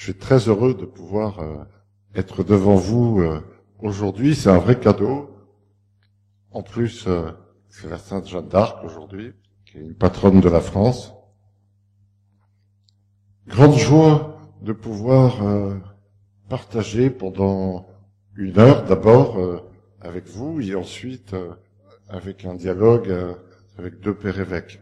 suis très heureux de pouvoir être devant vous aujourd'hui. C'est un vrai cadeau. En plus, c'est la Sainte Jeanne d'Arc aujourd'hui, qui est une patronne de la France. Grande joie de pouvoir partager pendant 1 heure d'abord avec vous et ensuite avec un dialogue avec 2 pères évêques.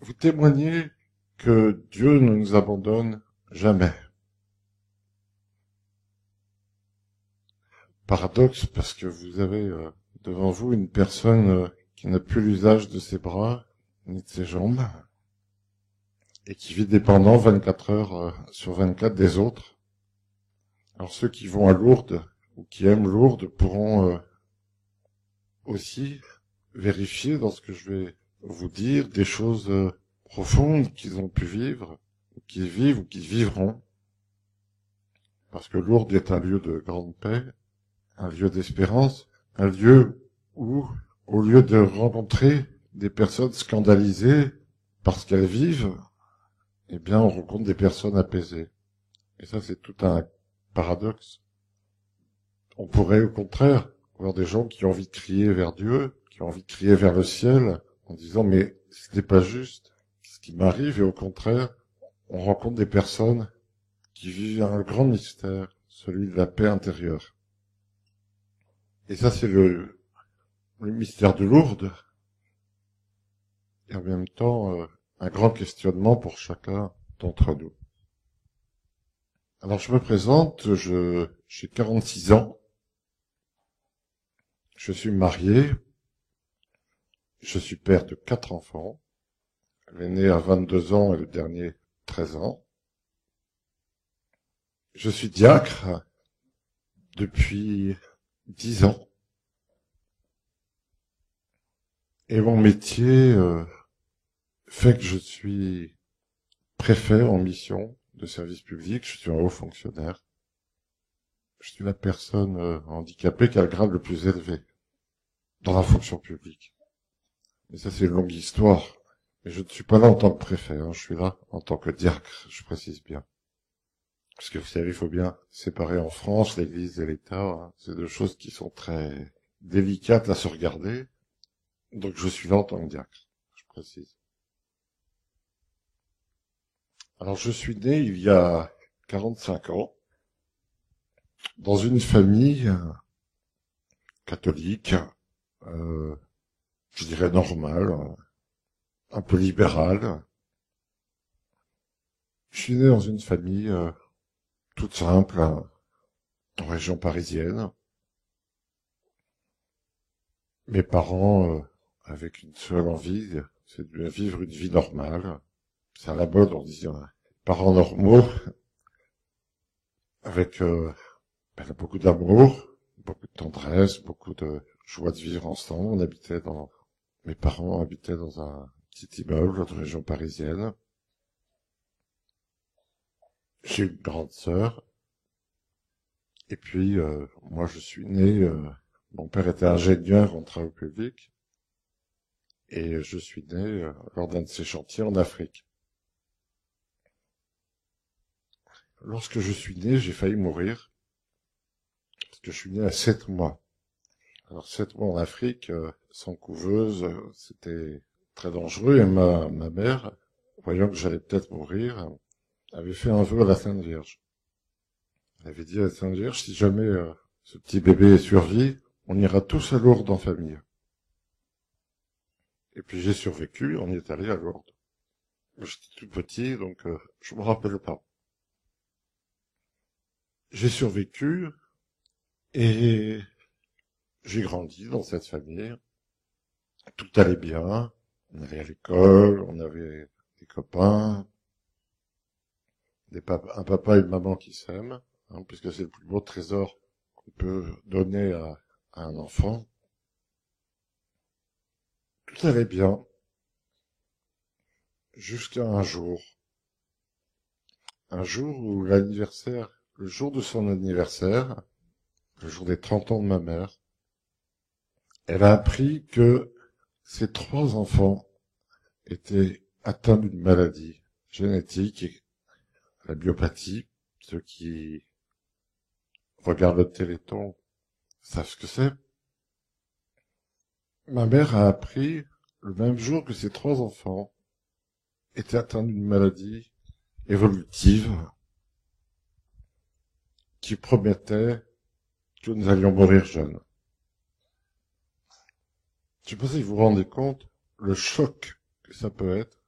Vous témoignez que Dieu ne nous abandonne jamais. Paradoxe parce que vous avez devant vous une personne qui n'a plus l'usage de ses bras ni de ses jambes et qui vit dépendant 24 heures sur 24 des autres. Alors ceux qui vont à Lourdes ou qui aiment Lourdes pourront aussi vérifier dans ce que je vais vous dire des choses profondes qu'ils ont pu vivre, ou qu'ils vivent ou qu'ils vivront. Parce que Lourdes est un lieu de grande paix, un lieu d'espérance, un lieu où, au lieu de rencontrer des personnes scandalisées parce qu'elles vivent, eh bien, on rencontre des personnes apaisées. Et ça, c'est tout un paradoxe. On pourrait, au contraire, voir des gens qui ont envie de crier vers Dieu, qui ont envie de crier vers le ciel, en disant, mais ce n'est pas juste ce qui m'arrive, et au contraire, on rencontre des personnes qui vivent un grand mystère, celui de la paix intérieure. Et ça, c'est le mystère de Lourdes, et en même temps, un grand questionnement pour chacun d'entre nous. Alors, je me présente, j'ai 46 ans, je suis marié, je suis père de 4 enfants, l'aîné a 22 ans et le dernier 13 ans. Je suis diacre depuis 10 ans. Et mon métier fait que je suis préfet en mission de service public, je suis un haut fonctionnaire. Je suis la personne handicapée qui a le grade le plus élevé dans la fonction publique. Mais ça, c'est une longue histoire. Mais je ne suis pas là en tant que préfet, je suis là en tant que diacre, je précise bien. Parce que vous savez, il faut bien séparer en France l'Église et l'État. C'est 2 choses qui sont très délicates à se regarder. Donc je suis là en tant que diacre, je précise. Alors je suis né il y a 45 ans dans une famille catholique, je dirais normale, un peu libérale. Je suis né dans une famille toute simple, en région parisienne. Mes parents, avec une seule envie, c'est de vivre une vie normale. C'est à la mode, on dit parents normaux, avec beaucoup d'amour, beaucoup de tendresse, beaucoup de joie de vivre ensemble. Mes parents habitaient dans un petit immeuble de région parisienne. J'ai une grande sœur. Et puis, moi, je suis né, mon père était ingénieur en travaux publics. Et je suis né lors d'un de ces chantiers en Afrique. Lorsque je suis né, j'ai failli mourir, parce que je suis né à 7 mois. Alors 7 mois en Afrique, sans couveuse, c'était très dangereux, et ma mère, voyant que j'allais peut-être mourir, avait fait un vœu à la Sainte Vierge. Elle avait dit à la Sainte Vierge, si jamais ce petit bébé survit, on ira tous à Lourdes en famille. Et puis j'ai survécu, on y est allé à Lourdes. J'étais tout petit, donc je me rappelle pas. J'ai survécu et j'ai grandi dans cette famille. Tout allait bien. On allait à l'école, on avait des copains, un papa et une maman qui s'aiment, puisque c'est le plus beau trésor qu'on peut donner à un enfant. Tout allait bien. Jusqu'à un jour. Un jour où le jour de son anniversaire, le jour des 30 ans de ma mère, elle a appris que ses 3 enfants étaient atteints d'une maladie génétique et la biopathie. Ceux qui regardent le Téléthon savent ce que c'est. Ma mère a appris le même jour que ses 3 enfants étaient atteints d'une maladie évolutive qui promettait que nous allions mourir jeunes. Je sais pas si vous vous rendez compte le choc que ça peut être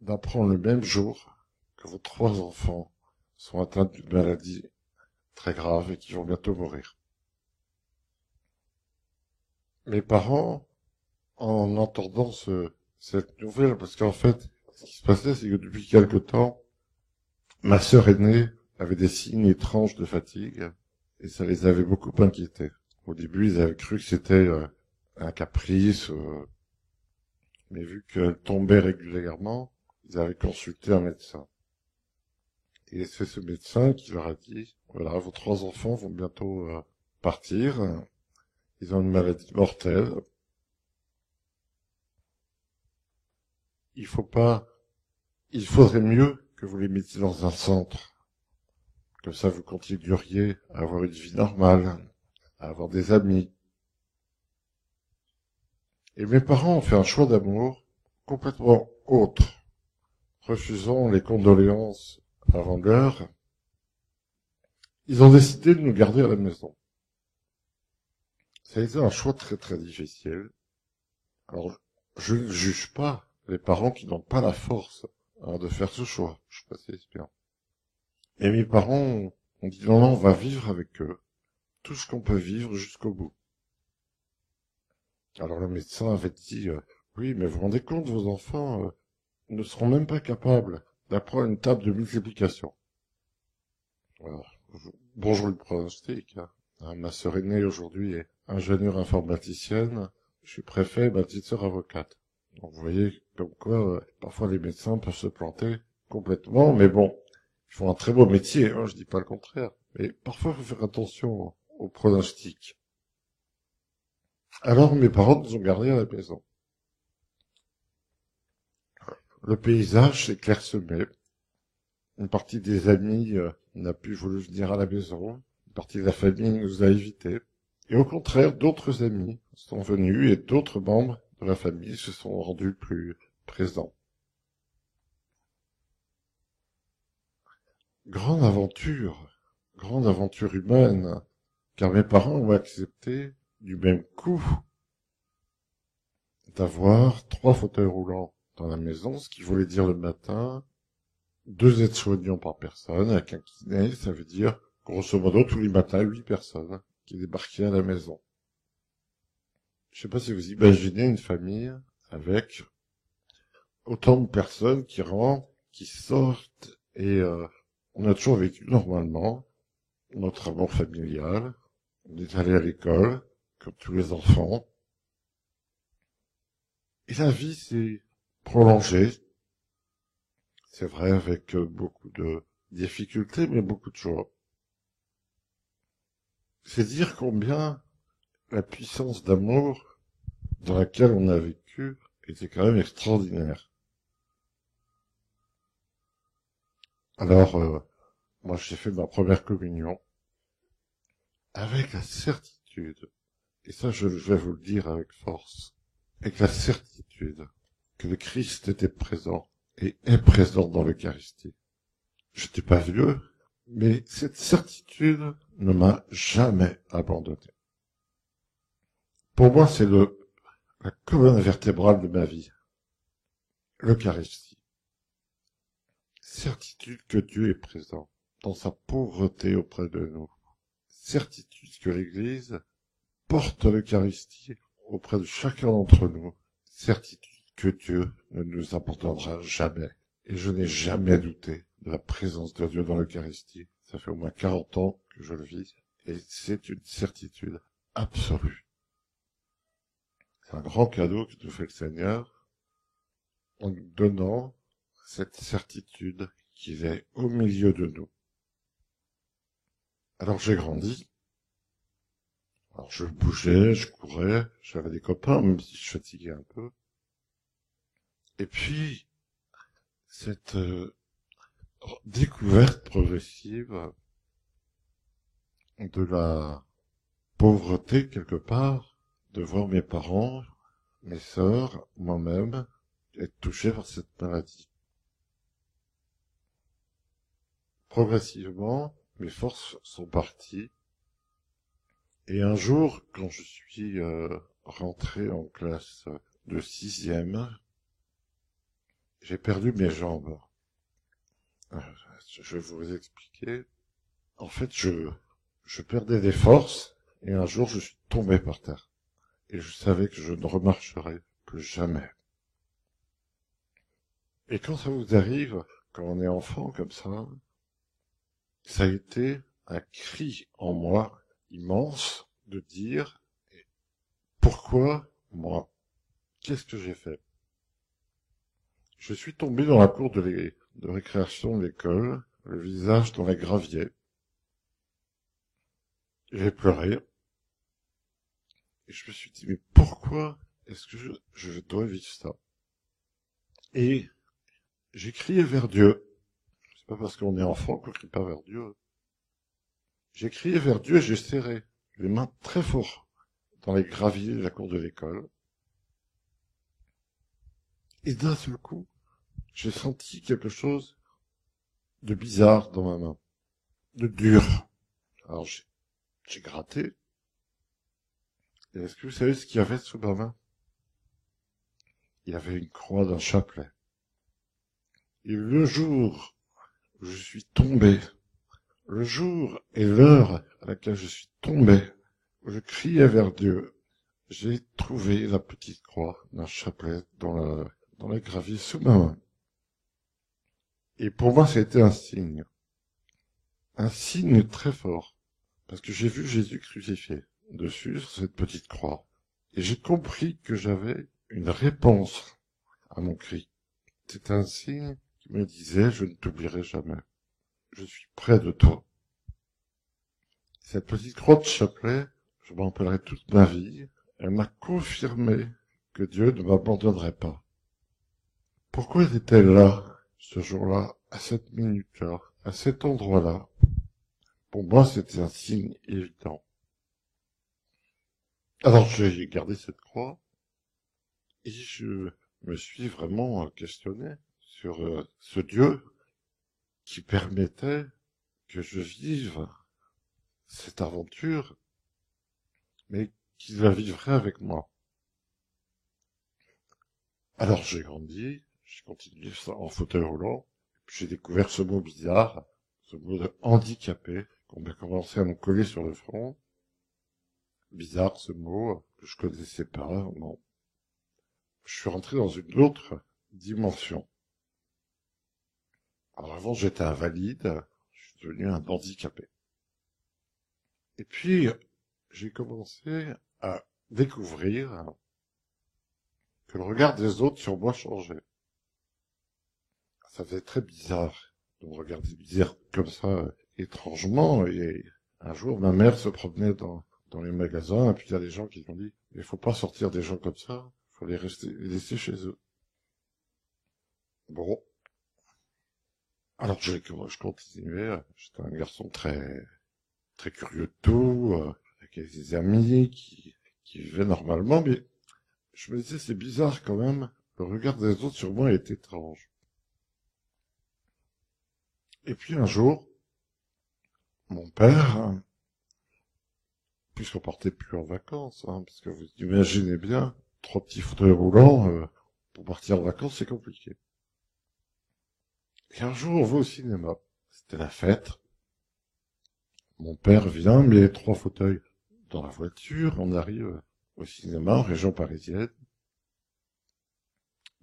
d'apprendre le même jour que vos 3 enfants sont atteints d'une maladie très grave et qui vont bientôt mourir. Mes parents, en entendant cette nouvelle, parce qu'en fait, ce qui se passait, c'est que depuis quelque temps, ma sœur aînée avait des signes étranges de fatigue, et ça les avait beaucoup inquiétés. Au début, ils avaient cru que c'était un caprice, mais vu qu'elle tombait régulièrement, ils avaient consulté un médecin. Et c'est ce médecin qui leur a dit, voilà, vos 3 enfants vont bientôt partir, ils ont une maladie mortelle, il faudrait mieux que vous les mettiez dans un centre. Comme ça, vous continueriez à avoir une vie normale, à avoir des amis. Et mes parents ont fait un choix d'amour complètement autre, refusant les condoléances avant l'heure. Ils ont décidé de nous garder à la maison. Ça a été un choix très très difficile. Alors, je ne juge pas les parents qui n'ont pas la force de faire ce choix. Je suis passé bien. Et mes parents ont dit non, non, on va vivre avec eux tout ce qu'on peut vivre jusqu'au bout. Alors le médecin avait dit, oui, mais vous vous rendez compte, vos enfants ne seront même pas capables d'apprendre une table de multiplication. Alors, bonjour le pronostic. Ma sœur aînée aujourd'hui est ingénieure informaticienne, je suis préfet, ma petite sœur avocate. Donc vous voyez comme quoi, parfois les médecins peuvent se planter complètement, mais bon, ils font un très beau métier, hein, je dis pas le contraire. Mais parfois, il faut faire attention aux pronostics. Alors mes parents nous ont gardés à la maison. Le paysage s'est clairsemé. Une partie des amis n'a plus voulu venir à la maison. Une partie de la famille nous a évités. Et au contraire, d'autres amis sont venus et d'autres membres de la famille se sont rendus plus présents. Grande aventure humaine, car mes parents ont accepté du même coup d'avoir 3 fauteuils roulants dans la maison, ce qui voulait dire le matin 2 aides-soignants par personne, avec un kiné, ça veut dire grosso modo tous les matins 8 personnes qui débarquaient à la maison. Je sais pas si vous imaginez une famille avec autant de personnes qui rentrent, qui sortent, et on a toujours vécu normalement notre amour familial. On est allé à l'école, comme tous les enfants. Et la vie s'est prolongée. C'est vrai, avec beaucoup de difficultés, mais beaucoup de joie. C'est dire combien la puissance d'amour dans laquelle on a vécu était quand même extraordinaire. Alors, moi j'ai fait ma première communion avec la certitude, et ça je vais vous le dire avec force, avec la certitude que le Christ était présent et est présent dans l'Eucharistie. J'étais pas vieux, mais cette certitude ne m'a jamais abandonné. Pour moi, c'est la colonne vertébrale de ma vie. L'Eucharistie. Certitude que Dieu est présent dans sa pauvreté auprès de nous. Certitude que l'Église porte l'Eucharistie auprès de chacun d'entre nous. Certitude que Dieu ne nous abandonnera jamais. Et je n'ai jamais douté de la présence de Dieu dans l'Eucharistie. Ça fait au moins 40 ans que je le vis. Et c'est une certitude absolue. C'est un grand cadeau que nous fait le Seigneur en nous donnant cette certitude qu'il est au milieu de nous. Alors j'ai grandi. Alors je bougeais, je courais, j'avais des copains, même si je fatiguais un peu. Et puis, cette découverte progressive de la pauvreté quelque part, de voir mes parents, mes sœurs, moi-même, être touchés par cette maladie. Progressivement, mes forces sont parties, et un jour, quand je suis rentré en classe de 6e, j'ai perdu mes jambes. Euh, Je vais vous expliquer. En fait, je perdais des forces, et un jour, je suis tombé par terre. Et je savais que je ne remarcherais plus jamais. Et quand ça vous arrive, quand on est enfant comme ça a été un cri en moi immense de dire pourquoi moi? Qu'est-ce que j'ai fait? Je suis tombé dans la cour de récréation de l'école, le visage dans les graviers. J'ai pleuré et je me suis dit mais pourquoi est-ce que je dois vivre ça? Et j'ai crié vers Dieu. C'est pas parce qu'on est enfant qu'on crie pas vers Dieu. J'ai crié vers Dieu et j'ai serré les mains très fort dans les graviers de la cour de l'école. Et d'un seul coup, j'ai senti quelque chose de bizarre dans ma main, de dur. Alors j'ai gratté. Et est-ce que vous savez ce qu'il y avait sous ma main? Il y avait une croix d'un chapelet. Et le jour où je suis tombé, le jour et l'heure à laquelle je suis tombé, où je criais vers Dieu, j'ai trouvé la petite croix d'un chapelet dans les graviers sous ma main. Et pour moi, c'était un signe très fort, parce que j'ai vu Jésus crucifié dessus, sur cette petite croix. Et j'ai compris que j'avais une réponse à mon cri. C'est un signe qui me disait, je ne t'oublierai jamais. Je suis près de toi. Cette petite croix de chapelet, je m'en rappellerai toute ma vie. Elle m'a confirmé que Dieu ne m'abandonnerait pas. Pourquoi était-elle là, ce jour-là, à cette minute-là, à cet endroit-là? Pour moi, c'était un signe évident. Alors, j'ai gardé cette croix, et je me suis vraiment questionné sur ce Dieu qui permettait que je vive cette aventure, mais qui la vivrait avec moi. Alors j'ai grandi, j'ai continué ça en fauteuil roulant, puis j'ai découvert ce mot bizarre, ce mot de handicapé, qu'on a commencé à me coller sur le front. Bizarre ce mot, que je connaissais pas, non. Je suis rentré dans une autre dimension. Alors avant j'étais invalide, je suis devenu un handicapé. Et puis j'ai commencé à découvrir que le regard des autres sur moi changeait. Ça faisait très bizarre de me regarder bizarre comme ça, étrangement, et un jour ma mère se promenait dans les magasins, et puis il y a des gens qui lui ont dit, il faut pas sortir des gens comme ça, il faut les laisser chez eux. Bon. Alors je continuais, j'étais un garçon très curieux de tout, avec des amis qui vivaient normalement, mais je me disais, c'est bizarre quand même, le regard des autres sur moi est étrange. Et puis un jour, mon père, puisqu'on partait plus en vacances, parce que vous imaginez bien, 3 petits fauteuils roulants, pour partir en vacances, c'est compliqué. Et un jour, on va au cinéma. C'était la fête. Mon père vient, met les 3 fauteuils dans la voiture, on arrive au cinéma, en région parisienne.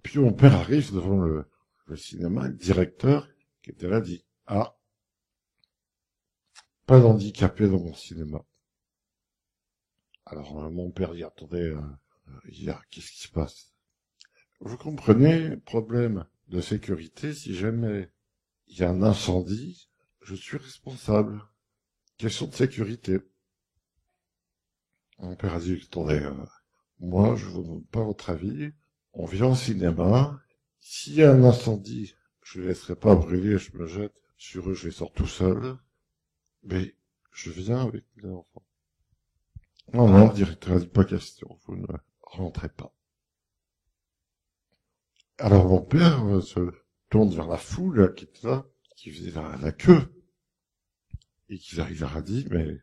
Puis mon père arrive devant le cinéma, le directeur, qui était là, dit, ah, pas d'handicapé dans mon cinéma. Alors, mon père dit, attendez, qu'est-ce qui se passe? Vous comprenez, problème de sécurité, si jamais il y a un incendie, je suis responsable. Question de sécurité. Mon père a dit, attendez, moi, je vous demande pas votre avis, on vient au cinéma, s'il y a un incendie, je les laisserai pas brûler, je me jette sur eux, je les sors tout seul, mais je viens avec les enfants. Non, non, le directeur a dit pas question, vous ne rentrez pas. Alors mon père se tourne vers la foule qui était là, qui faisait la queue, et qui leur a dit, mais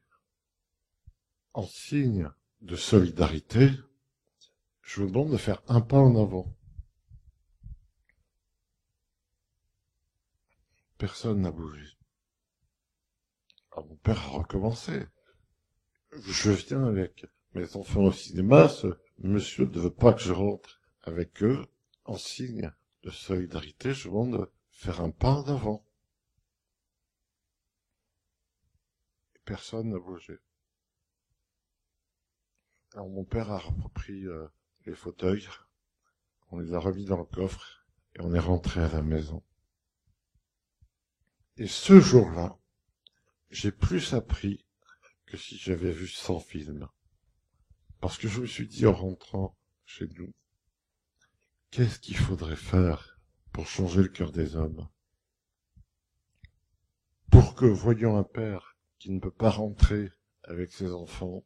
en signe de solidarité, je vous demande de faire un pas en avant. Personne n'a bougé. Alors mon père a recommencé. Je viens avec mes enfants au cinéma, ce monsieur ne veut pas que je rentre avec eux. En signe de solidarité, je vous demande de faire un pas en avant. Et personne n'a bougé. Alors mon père a repris les fauteuils, on les a remis dans le coffre et on est rentré à la maison. Et ce jour-là, j'ai plus appris que si j'avais vu 100 films. Parce que je me suis dit en rentrant chez nous, qu'est-ce qu'il faudrait faire pour changer le cœur des hommes? Pour que, voyant un père qui ne peut pas rentrer avec ses enfants,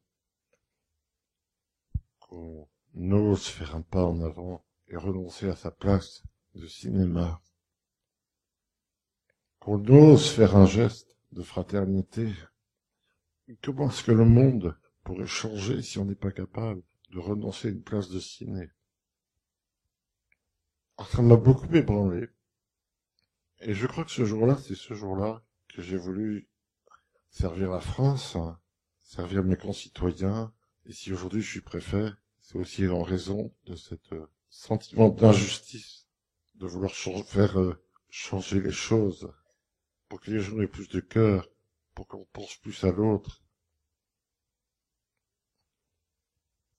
qu'on ose faire un pas en avant et renoncer à sa place de cinéma, qu'on ose faire un geste de fraternité. Comment est-ce que le monde pourrait changer si on n'est pas capable de renoncer à une place de ciné? Alors, ça m'a beaucoup ébranlé. Et je crois que ce jour-là, c'est ce jour-là que j'ai voulu servir la France, servir mes concitoyens. Et si aujourd'hui je suis préfet, c'est aussi en raison de cette sentiment d'injustice, de vouloir faire changer les choses, pour que les gens aient plus de cœur, pour qu'on pense plus à l'autre.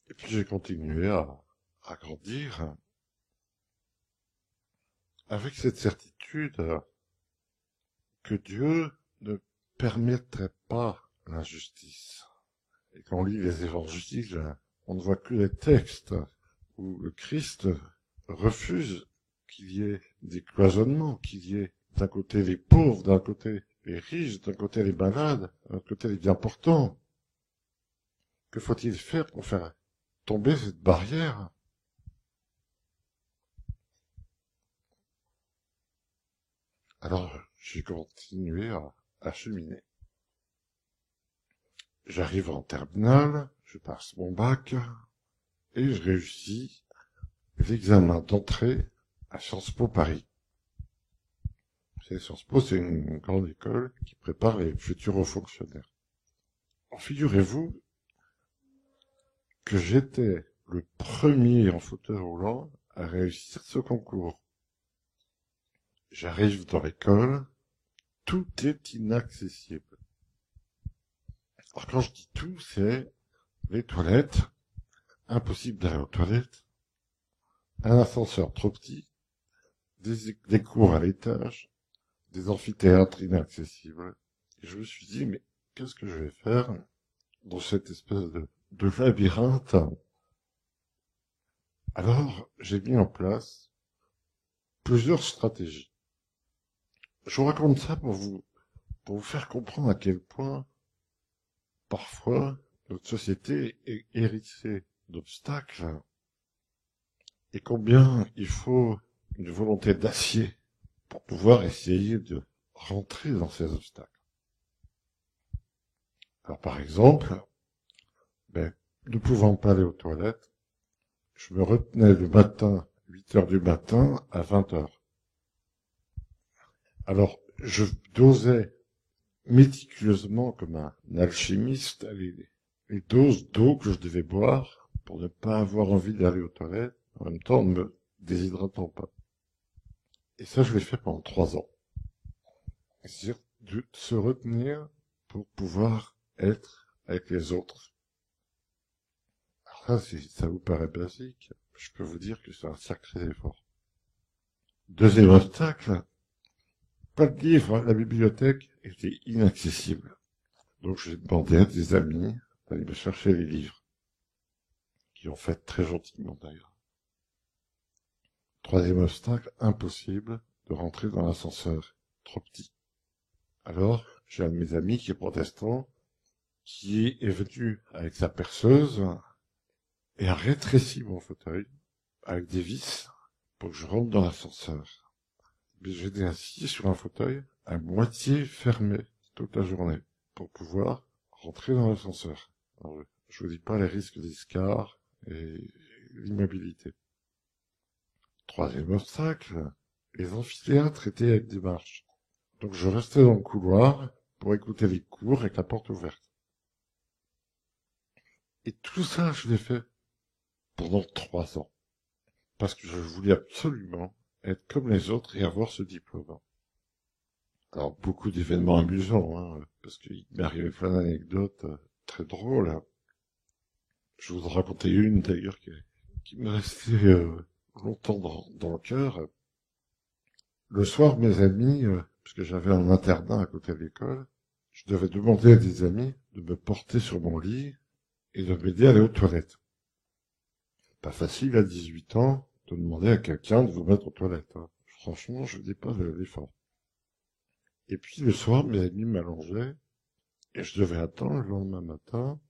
Et puis j'ai continué à grandir avec cette certitude que Dieu ne permettrait pas l'injustice. Et quand on lit les évangiles, on ne voit que les textes où le Christ refuse qu'il y ait des cloisonnements, qu'il y ait d'un côté les pauvres, d'un côté les riches, d'un côté les malades, d'un côté les bien portants. Que faut-il faire pour faire tomber cette barrière? Alors, j'ai continué à cheminer. J'arrive en terminale, je passe mon bac, et je réussis l'examen d'entrée à Sciences Po Paris. Sciences Po, c'est une grande école qui prépare les futurs hauts fonctionnaires. Alors, figurez-vous que j'étais le premier en fauteuil roulant à réussir ce concours. J'arrive dans l'école, tout est inaccessible. Alors quand je dis tout, c'est les toilettes, impossible d'aller aux toilettes, un ascenseur trop petit, des cours à l'étage, des amphithéâtres inaccessibles. Et je me suis dit, mais qu'est-ce que je vais faire dans cette espèce de labyrinthe? Alors, j'ai mis en place plusieurs stratégies. Je vous raconte ça pour vous faire comprendre à quel point, parfois, notre société est hérissée d'obstacles et combien il faut une volonté d'acier pour pouvoir essayer de rentrer dans ces obstacles. Alors, par exemple, ne pouvant pas aller aux toilettes, je me retenais le matin, 8 heures du matin, à 20 heures. Alors, je dosais méticuleusement, comme un alchimiste, les doses d'eau que je devais boire pour ne pas avoir envie d'aller aux toilettes, en même temps en ne me déshydratant pas. Et ça, je l'ai fait pendant 3 ans. C'est-à-dire de se retenir pour pouvoir être avec les autres. Alors ça, si ça vous paraît basique, je peux vous dire que c'est un sacré effort. Deuxième obstacle, pas de livre, la bibliothèque était inaccessible. Donc j'ai demandé à des amis d'aller me chercher les livres, qui ont fait très gentiment d'ailleurs. Troisième obstacle, impossible, de rentrer dans l'ascenseur. Trop petit. Alors, j'ai un de mes amis qui est protestant, qui est venu avec sa perceuse et a rétréci mon fauteuil avec des vis pour que je rentre dans l'ascenseur. Mais j'étais assis sur un fauteuil à moitié fermé toute la journée pour pouvoir rentrer dans l'ascenseur. Alors, je vous dis pas les risques d'escar et l'immobilité. Troisième obstacle, les amphithéâtres étaient avec des marches. Donc je restais dans le couloir pour écouter les cours avec la porte ouverte. Et tout ça, je l'ai fait pendant 3 ans. Parce que je voulais absolument être comme les autres et avoir ce diplôme. Alors, beaucoup d'événements amusants, hein, parce qu'il m'est arrivé plein d'anecdotes très drôles. Hein. Je vous en raconter une, d'ailleurs, qui m'est restée longtemps dans le cœur. Le soir, mes amis, parce que j'avais un internat à côté de l'école, je devais demander à des amis de me porter sur mon lit et de m'aider à aller aux toilettes. Pas facile à 18 ans de demander à quelqu'un de vous mettre aux toilettes. Hein. Franchement, je dis pas l'effort. Et puis le soir, mes amis m'allongeaient et je devais attendre le lendemain matin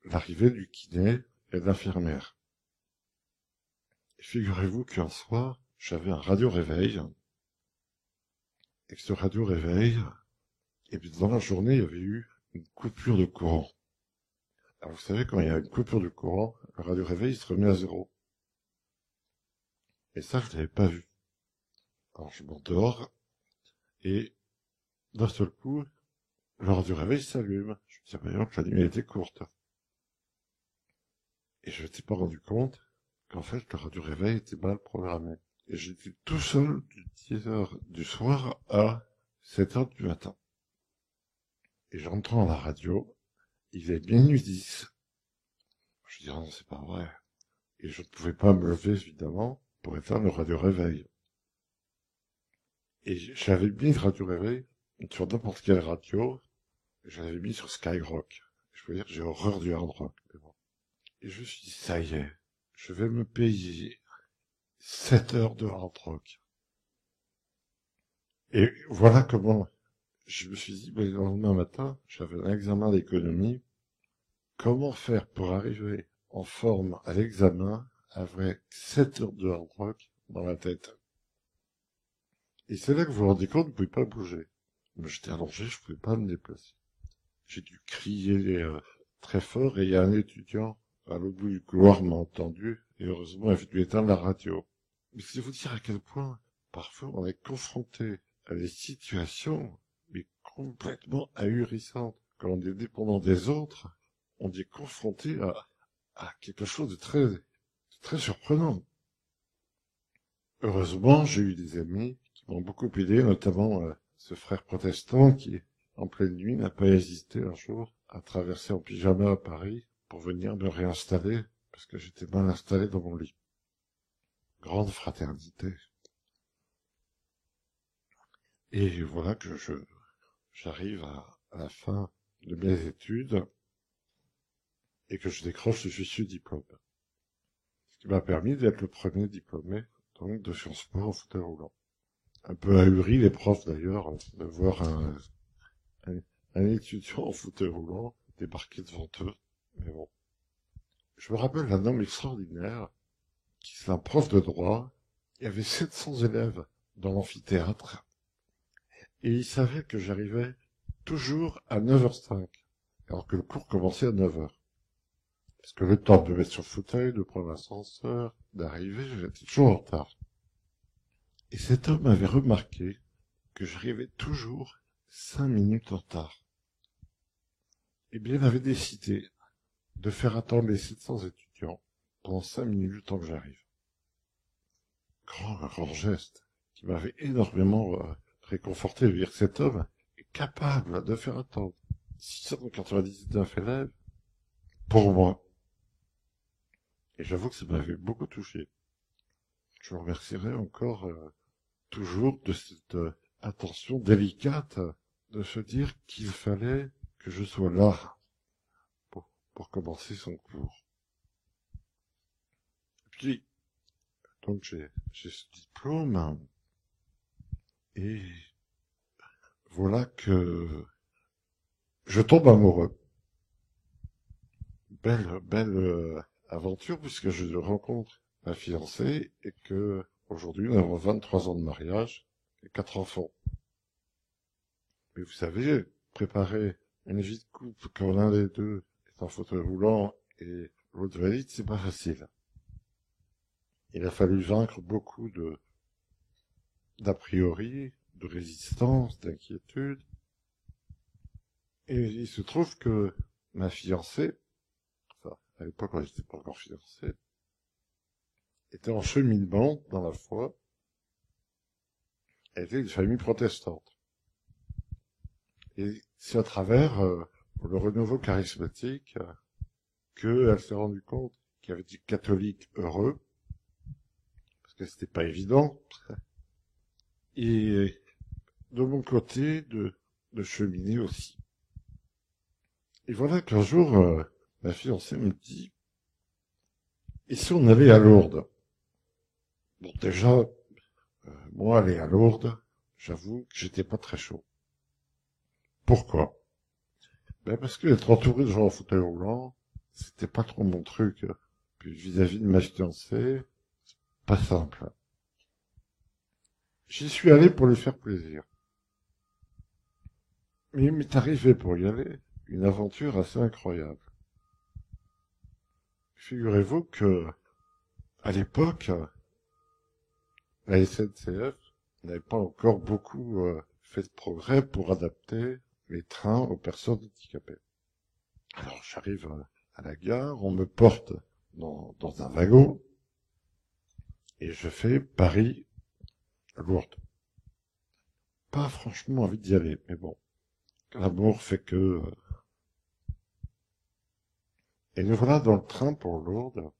l'arrivée du kiné et de l'infirmière. Et figurez-vous qu'un soir, j'avais un radio-réveil et que ce radio-réveil, et puis dans la journée, il y avait eu une coupure de courant. Alors vous savez, quand il y a une coupure de courant, le radio-réveil se remet à zéro. Et ça, je l'avais pas vu. Alors je m'endors et d'un seul coup, le radio-réveil s'allume. Je me dis, voyons que la nuit était courte. Et je m'étais pas rendu compte qu'en fait, le radio-réveil était mal programmé. Et j'étais tout seul du 10h du soir à 7h du matin. Et j'entends à la radio, il est minuit 10. Je dis, non, c'est pas vrai. Et je ne pouvais pas me lever, évidemment, pour éteindre le radio-réveil. Et j'avais mis le radio-réveil sur n'importe quelle radio, je l'avais mis sur Skyrock. Je peux dire que j'ai horreur du hard rock. Mais bon. Et je me suis dit, ça y est, je vais me payer 7 heures de hard rock. Et voilà comment je me suis dit, le lendemain matin, j'avais un examen d'économie. Comment faire pour arriver en forme à l'examen avec 7 heures de hard rock dans la tête? Et c'est là que vous vous rendez compte, vous ne pouvez pas bouger. Moi, j'étais allongé, je ne pouvais pas me déplacer. J'ai dû crier très fort et il y a un étudiant à l'autre bout du couloir m'a entendu et heureusement il a dû éteindre la radio. Mais c'est vous dire à quel point parfois on est confronté à des situations mais complètement ahurissantes. Quand on est dépendant des autres, on est confronté à quelque chose de très surprenant. Heureusement, j'ai eu des amis qui m'ont beaucoup aidé, notamment ce frère protestant qui, en pleine nuit, n'a pas hésité un jour à traverser en pyjama à Paris pour venir me réinstaller, parce que j'étais mal installé dans mon lit. Grande fraternité. Et voilà que j'arrive à la fin de mes études et que je décroche ce fichu diplôme. Ce qui m'a permis d'être le premier diplômé, donc, de Sciences Po en fauteuil roulant. Un peu ahuri, les profs d'ailleurs, de voir un étudiant en fauteuil roulant débarquer devant eux. Mais bon. Je me rappelle d'un homme extraordinaire, qui est un prof de droit. Il y avait 700 élèves dans l'amphithéâtre. Et il savait que j'arrivais toujours à 9h05, alors que le cours commençait à 9h. Parce que le temps de me mettre sur le fauteuil, de prendre l'ascenseur, d'arriver, j'étais toujours en retard. Et cet homme avait remarqué que j'arrivais toujours 5 minutes en retard. Eh bien, il avait décidé de faire attendre les 700 étudiants pendant 5 minutes le temps que j'arrive. Grand geste qui m'avait énormément réconforté de dire que cet homme est capable de faire attendre 699 élèves pour moi. Et j'avoue que ça m'avait beaucoup touché. Je vous remercierai encore toujours de cette attention délicate de se dire qu'il fallait que je sois là pour commencer son cours. Et puis, donc j'ai ce diplôme, Et voilà que je tombe amoureux. Belle aventure, puisque je rencontre ma fiancée et que aujourd'hui nous avons 23 ans de mariage et 4 enfants. Mais vous savez, préparer une vie de couple quand l'un des deux est en fauteuil roulant et l'autre valide, c'est pas facile. Il a fallu vaincre beaucoup d'a priori, de résistance, d'inquiétude. Et il se trouve que ma fiancée, enfin, à l'époque quand j'étais pas encore fiancé, était en cheminement dans la foi. Elle était d'une famille protestante. Et c'est à travers le renouveau charismatique qu'elle s'est rendue compte qu'il y avait des catholiques heureux, parce que c'était pas évident. Et de mon côté, de cheminer aussi. Et voilà qu'un jour, ma fiancée me dit, et si on allait à Lourdes? Bon, déjà, moi, aller à Lourdes, j'avoue que j'étais pas très chaud. Pourquoi? Ben parce que être entouré de gens en fauteuil roulant, c'était pas trop mon truc. Puis vis-à-vis de ma fiancée, pas simple. J'y suis allé pour lui faire plaisir. Mais il m'est arrivé pour y aller une aventure assez incroyable. Figurez-vous que, à l'époque, la SNCF n'avait pas encore beaucoup fait de progrès pour adapter les trains aux personnes handicapées. Alors j'arrive à la gare, on me porte dans un wagon, et je fais Paris-Lourdes. Pas franchement envie d'y aller, mais bon, l'amour fait que... Et nous voilà dans le train pour Lourdes,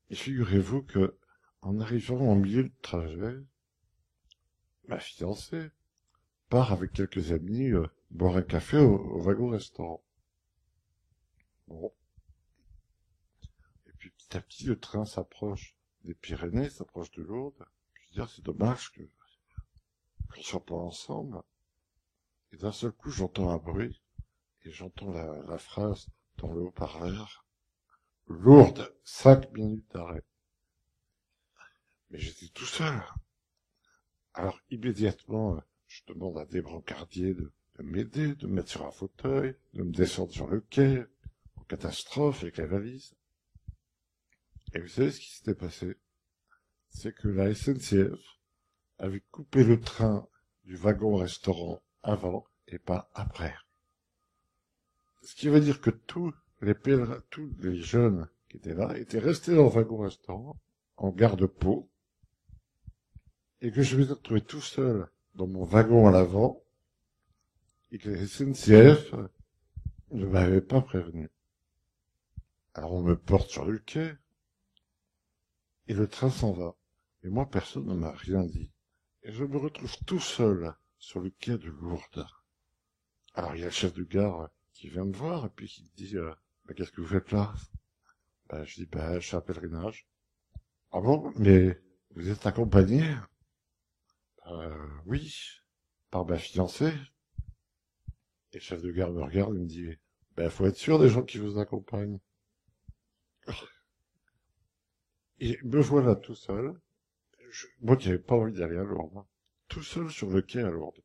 et figurez-vous que, en arrivant au milieu du trajet, ma fiancée part avec quelques amis boire un café au wagon-restaurant. Bon. Et puis petit à petit, le train s'approche des Pyrénées, s'approche de Lourdes. Je veux dire, c'est dommage qu'on soit pas ensemble. Et d'un seul coup, j'entends un bruit, et j'entends la phrase dans le haut-parleur. Lourdes, 5 minutes d'arrêt. Mais j'étais tout seul. Alors, immédiatement, je demande à des brancardiers de m'aider, de me mettre sur un fauteuil, de me descendre sur le quai, en catastrophe avec la valise. Et vous savez ce qui s'était passé? C'est que la SNCF avait coupé le train du wagon-restaurant avant et pas après. Ce qui veut dire que tous les jeunes qui étaient là étaient restés dans le wagon-restaurant, en garde-peau, et que je me suis retrouvé tout seul dans mon wagon à l'avant, et que la SNCF ne m'avait pas prévenu. Alors on me porte sur le quai, et le train s'en va. Et moi, personne ne m'a rien dit. Et je me retrouve tout seul sur le quai de Lourdes. Alors il y a le chef de gare qui vient me voir, et puis qui me dit qu'est-ce que vous faites là? Je dis je suis à pèlerinage. Ah bon, mais vous êtes accompagné? Oui, par ma fiancée. Et le chef de gare me regarde et me dit faut être sûr des gens qui vous accompagnent. Et me voilà tout seul, moi qui n'avais pas envie d'aller à Lourdes, tout seul sur le quai à Lourdes,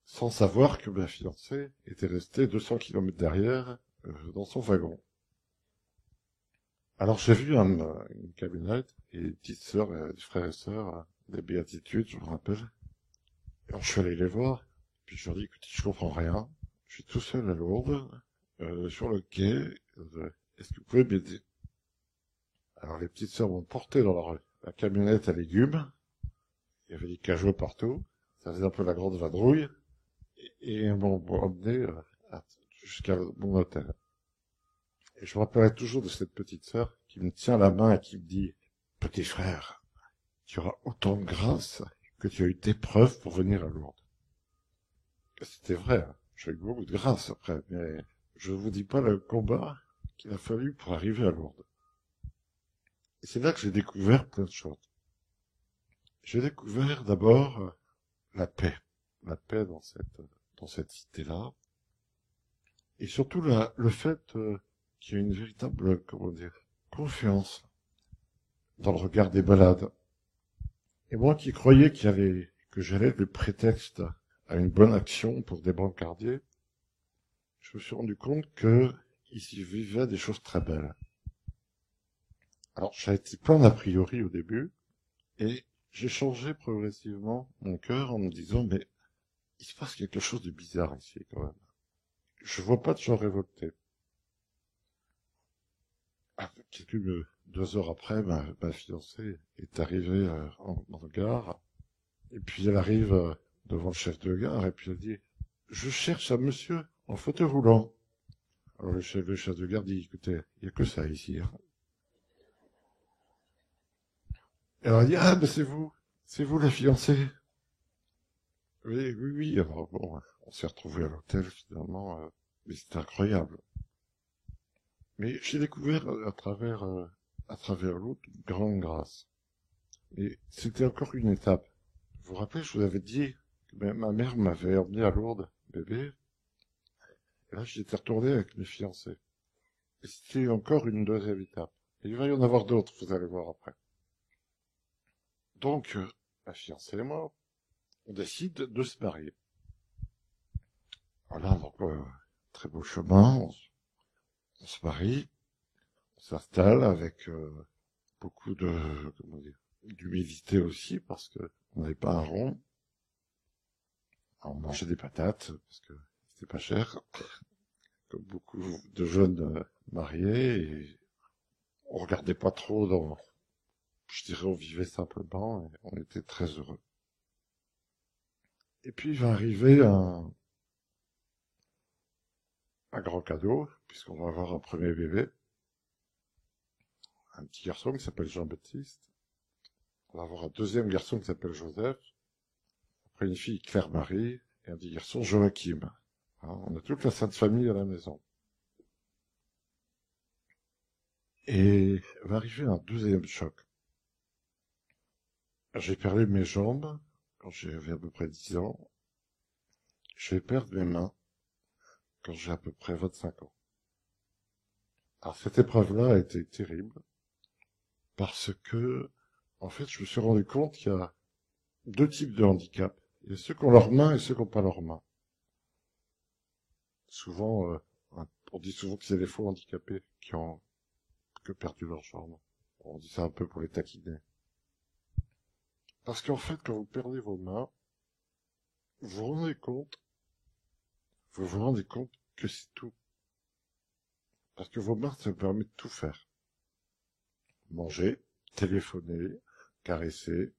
sans savoir que ma fiancée était restée 200 kilomètres derrière, dans son wagon. Alors j'ai vu une camionnette et des petites sœurs, des frères et sœurs, des béatitudes, je me rappelle. Et alors je suis allé les voir, puis je leur dis, écoutez, je comprends rien, je suis tout seul à Lourdes, sur le quai, est-ce que vous pouvez m'aider? Alors les petites sœurs m'ont porté dans la camionnette à légumes, il y avait des cajots partout, ça faisait un peu la grande vadrouille, et m'ont emmené jusqu'à mon hôtel. Et je me rappellerai toujours de cette petite sœur qui me tient la main et qui me dit « Petit frère, tu auras autant de grâce que tu as eu d'épreuves pour venir à Lourdes. » C'était vrai, hein. J'ai eu beaucoup de grâce après, mais je ne vous dis pas le combat qu'il a fallu pour arriver à Lourdes. Et c'est là que j'ai découvert plein de choses. J'ai découvert d'abord la paix dans cette cité-là, et surtout le fait qu'il y ait une véritable, comment dire, confiance dans le regard des malades. Et moi qui croyais que j'allais le prétexte à une bonne action pour des brancardiers, je me suis rendu compte que ici vivaient des choses très belles. Alors, j'ai été plein d'a priori au début, et j'ai changé progressivement mon cœur en me disant, mais il se passe quelque chose de bizarre ici, quand même. Je vois pas de gens révoltés. Ah, 2 heures après, ma fiancée est arrivée en gare, et puis elle arrive devant le chef de gare, et puis elle dit, je cherche un monsieur en fauteuil roulant. Alors le chef de gare dit, écoutez, il n'y a que ça ici, hein. Et alors elle dit, ah, ben c'est vous la fiancée. Oui, oui, oui. Alors bon, on s'est retrouvés à l'hôtel finalement, mais c'était incroyable. Mais j'ai découvert à travers l'autre une grande grâce. Et c'était encore une étape. Vous vous rappelez, je vous avais dit que ma mère m'avait emmené à Lourdes, bébé, et là j'étais retourné avec mes fiancés. Et c'était encore une deuxième étape. Et il va y en avoir d'autres, vous allez voir après. Donc, ma fiancée et moi, on décide de se marier. Voilà, donc, très beau chemin, on se marie, on s'installe avec beaucoup de, comment dire, d'humilité aussi, parce que on n'avait pas un rond. Alors, on mangeait des patates, parce que c'était pas cher, comme beaucoup de jeunes mariés, et on regardait pas trop je dirais, on vivait simplement, et on était très heureux. Et puis, il va arriver un grand cadeau, puisqu'on va avoir un premier bébé, un petit garçon qui s'appelle Jean-Baptiste. On va avoir un deuxième garçon qui s'appelle Joseph, après une fille Claire-Marie, et un petit garçon Joachim. Hein, on a toute la sainte famille à la maison. Et va arriver un deuxième choc. J'ai perdu mes jambes quand j'avais à peu près 10 ans. Je vais perdre mes mains quand j'ai à peu près 25 ans. Alors cette épreuve-là a été terrible parce que, en fait, je me suis rendu compte qu'il y a deux types de handicap. Il y a ceux qui ont leurs mains et ceux qui n'ont pas leurs mains. Souvent, on dit souvent que c'est les faux handicapés qui ont que perdu leurs jambes. On dit ça un peu pour les taquiner. Parce qu'en fait, quand vous perdez vos mains, vous vous rendez compte que c'est tout. Parce que vos mains, ça vous permet de tout faire. Manger, téléphoner, caresser,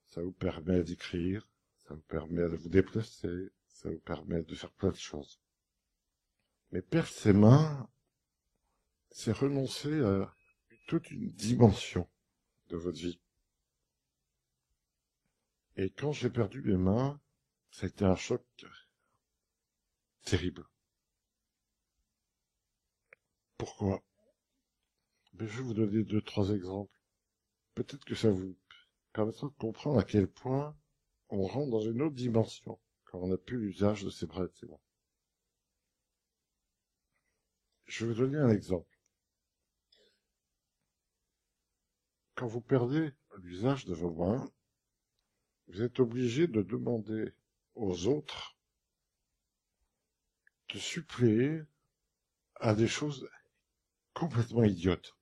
ça vous permet d'écrire, ça vous permet de vous déplacer, ça vous permet de faire plein de choses. Mais perdre ses mains, c'est renoncer à toute une dimension de votre vie. Et quand j'ai perdu mes mains, ça a été un choc terrible. Pourquoi? Mais je vais vous donner 2, 3 exemples. Peut-être que ça vous permettra de comprendre à quel point on rentre dans une autre dimension quand on n'a plus l'usage de ses bras et de ses mains. Je vais vous donner un exemple. Quand vous perdez l'usage de vos mains, vous êtes obligé de demander aux autres de suppléer à des choses complètement idiotes.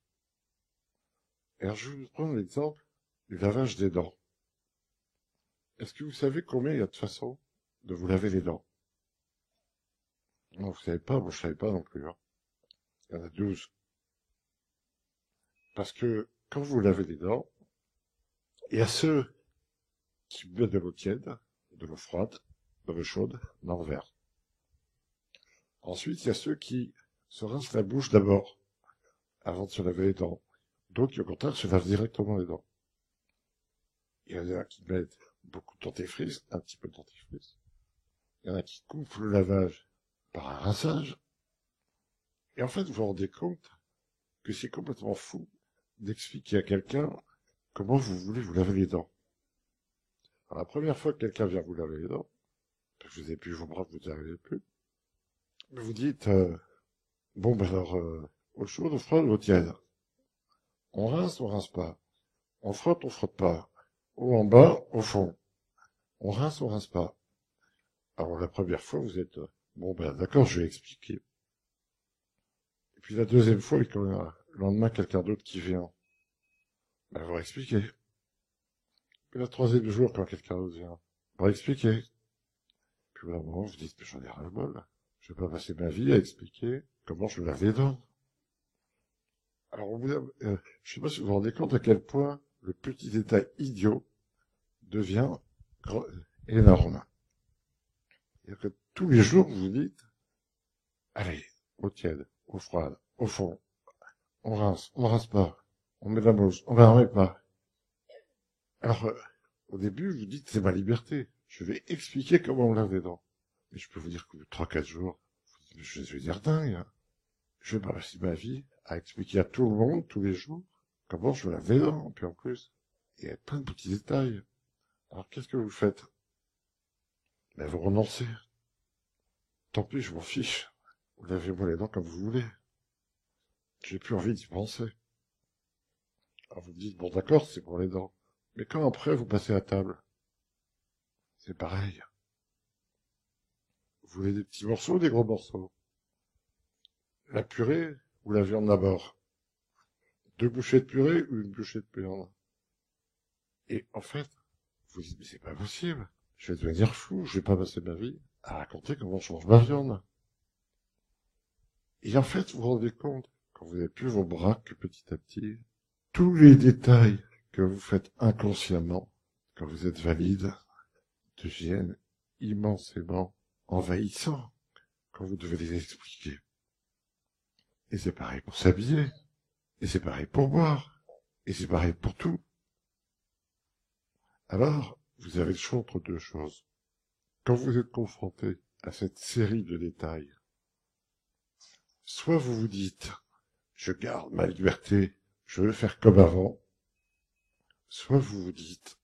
Et alors, je vais vous prendre l'exemple du lavage des dents. Est-ce que vous savez combien il y a de façons de vous laver les dents? Non, vous savez pas, moi je savais pas non plus, hein. Il y en a 12. Parce que quand vous lavez les dents, il y a ceux qui mettent de l'eau tiède, de l'eau froide, de l'eau chaude, dans le verre. Ensuite, il y a ceux qui se rincent la bouche d'abord, avant de se laver les dents. D'autres qui, au contraire, se lavent directement les dents. Il y en a qui mettent beaucoup de dentifrice, un petit peu de dentifrice. Il y en a qui coupent le lavage par un rinçage. Et en fait, vous vous rendez compte que c'est complètement fou d'expliquer à quelqu'un comment vous voulez vous laver les dents. Alors, la première fois que quelqu'un vient vous laver les dents, parce que vous n'avez plus vos bras, vous n'y arrivez plus, vous dites, bon, ben alors, eau chaude, eau froide, eau tiède. On rince pas. On frotte pas. Eau en bas, au fond. On rince pas. Alors, la première fois, vous êtes, bon, ben d'accord, je vais expliquer. Et puis la deuxième fois, et quand le lendemain, quelqu'un d'autre qui vient, ben, vous expliquer. Et le troisième jour, quand quelqu'un d'autre vient, vous expliquer. Puis au bout d'un moment, vous dites, mais j'en ai ras le bol. Je vais pas passer ma vie à expliquer comment je me lave les dents. Alors, je sais pas si vous vous rendez compte à quel point le petit détail idiot devient énorme. C'est-à-dire que tous les jours, vous vous dites, allez, eau tiède, eau froide, au fond, on rince pas, on met de la mousse, on va en mettre pas. Alors, au début, vous dites, c'est ma liberté. Je vais expliquer comment on lave les dents. Mais je peux vous dire qu'au bout de 3-4 jours, je vais dire dingue. Je vais pas passer ma vie à expliquer à tout le monde, tous les jours, comment je me lave les dents. Puis en plus, il y a plein de petits détails. Alors, qu'est-ce que vous faites? Ben, vous renoncez. Tant pis, je m'en fiche. Vous lavez-moi les dents comme vous voulez. J'ai plus envie d'y penser. Alors vous me dites, bon d'accord, c'est pour les dents. Mais quand après vous passez à table, c'est pareil. Vous voulez des petits morceaux ou des gros morceaux? La purée ou la viande d'abord? 2 bouchées de purée ou une bouchée de viande? Et en fait, vous dites, mais c'est pas possible. Je vais devenir fou, je vais pas passer ma vie à raconter comment je mange ma viande. Et en fait, vous vous rendez compte, quand vous n'avez plus vos bras, que petit à petit, tous les détails que vous faites inconsciemment, quand vous êtes valide, deviennent immensément envahissants quand vous devez les expliquer. Et c'est pareil pour s'habiller, et c'est pareil pour boire, et c'est pareil pour tout. Alors, vous avez le choix entre deux choses. Quand vous êtes confronté à cette série de détails, soit vous vous dites, je garde ma liberté, je veux faire comme avant, soit vous vous dites,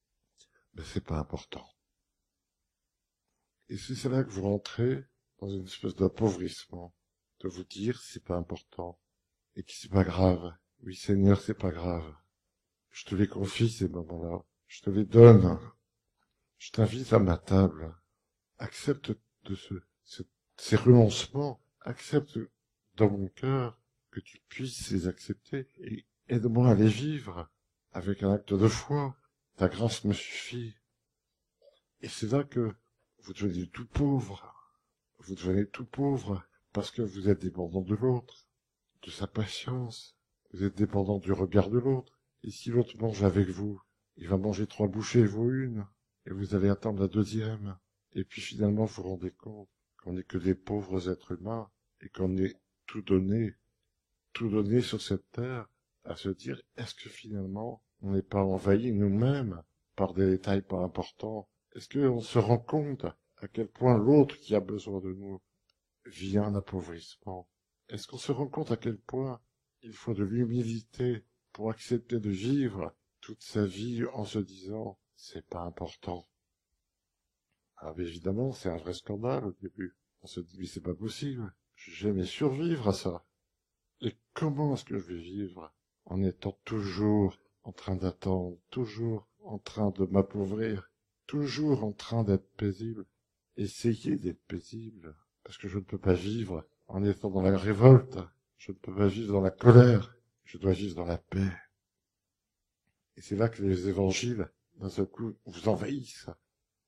ben c'est pas important. Et c'est là que vous rentrez dans une espèce d'appauvrissement, de vous dire c'est pas important, et que c'est pas grave. Oui Seigneur, c'est pas grave. Je te les confie ces moments-là, je te les donne. Je t'invite à ma table. Accepte de ces renoncements, accepte dans mon cœur que tu puisses les accepter et aide-moi à les vivre avec un acte de foi. Ta grâce me suffit. Et c'est là que vous devenez tout pauvre. Vous devenez tout pauvre parce que vous êtes dépendant de l'autre, de sa patience. Vous êtes dépendant du regard de l'autre. Et si l'autre mange avec vous, il va manger 3 bouchées et vous une. Et vous allez attendre la deuxième. Et puis finalement, vous vous rendez compte qu'on n'est que des pauvres êtres humains et qu'on est tout donné sur cette terre à se dire, est-ce que finalement, on n'est pas envahi nous-mêmes par des détails pas importants? Est-ce qu'on se rend compte à quel point l'autre qui a besoin de nous vit un appauvrissement? Est-ce qu'on se rend compte à quel point il faut de l'humilité pour accepter de vivre toute sa vie en se disant, c'est pas important? Alors évidemment, c'est un vrai scandale au début. On se dit, mais c'est pas possible. Je vais jamais survivre à ça. Et comment est-ce que je vais vivre en étant toujours en train d'attendre, toujours en train de m'appauvrir, toujours en train d'être paisible? Essayer d'être paisible, parce que je ne peux pas vivre en étant dans la révolte. Je ne peux pas vivre dans la colère. Je dois vivre dans la paix. Et c'est là que les évangiles, d'un seul coup, vous envahissent.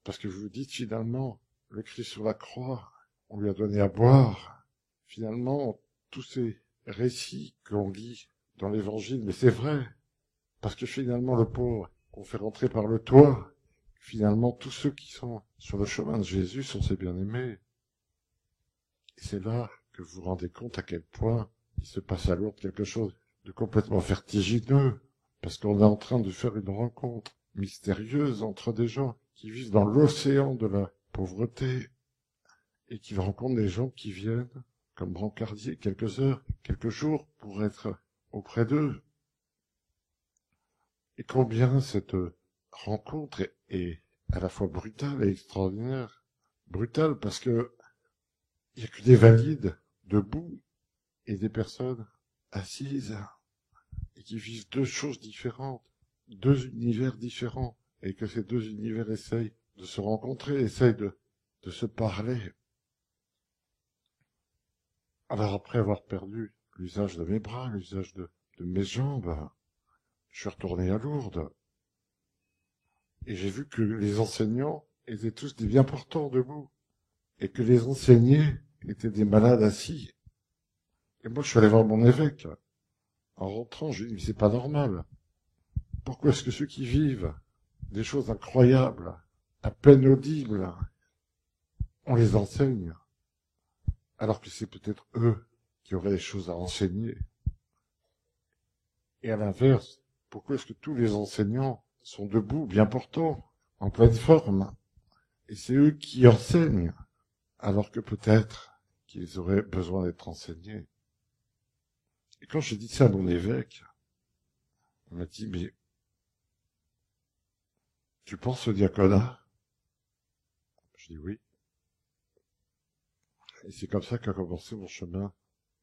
Parce que vous vous dites finalement, le Christ sur la croix, on lui a donné à boire. Finalement, tous ces récits qu'on lit dans l'évangile, mais c'est vrai, parce que finalement le pauvre qu'on fait rentrer par le toit, finalement tous ceux qui sont sur le chemin de Jésus sont ses bien-aimés. Et c'est là que vous vous rendez compte à quel point il se passe à Lourdes quelque chose de complètement vertigineux, parce qu'on est en train de faire une rencontre mystérieuse entre des gens qui vivent dans l'océan de la pauvreté et qui rencontrent des gens qui viennent, comme brancardier, quelques heures, quelques jours pour être auprès d'eux. Et combien cette rencontre est à la fois brutale et extraordinaire. Brutale parce que il y a que des valides debout et des personnes assises et qui vivent deux choses différentes, deux univers différents, et que ces deux univers essayent de se rencontrer, essayent de se parler. Alors après avoir perdu l'usage de mes bras, l'usage de mes jambes, je suis retourné à Lourdes, et j'ai vu que les enseignants étaient tous des bien portants debout, et que les enseignés étaient des malades assis. Et moi, je suis allé voir mon évêque. En rentrant, je lui ai dit, mais c'est pas normal. Pourquoi est-ce que ceux qui vivent des choses incroyables, à peine audibles, on les enseigne, alors que c'est peut-être eux qui auraient des choses à enseigner? Et à l'inverse, pourquoi est-ce que tous les enseignants sont debout, bien portants, en pleine forme, et c'est eux qui enseignent, alors que peut-être qu'ils auraient besoin d'être enseignés? Et quand j'ai dit ça à mon évêque, il m'a dit, mais tu penses au diaconat? Je dis oui. Et c'est comme ça qu'a commencé mon chemin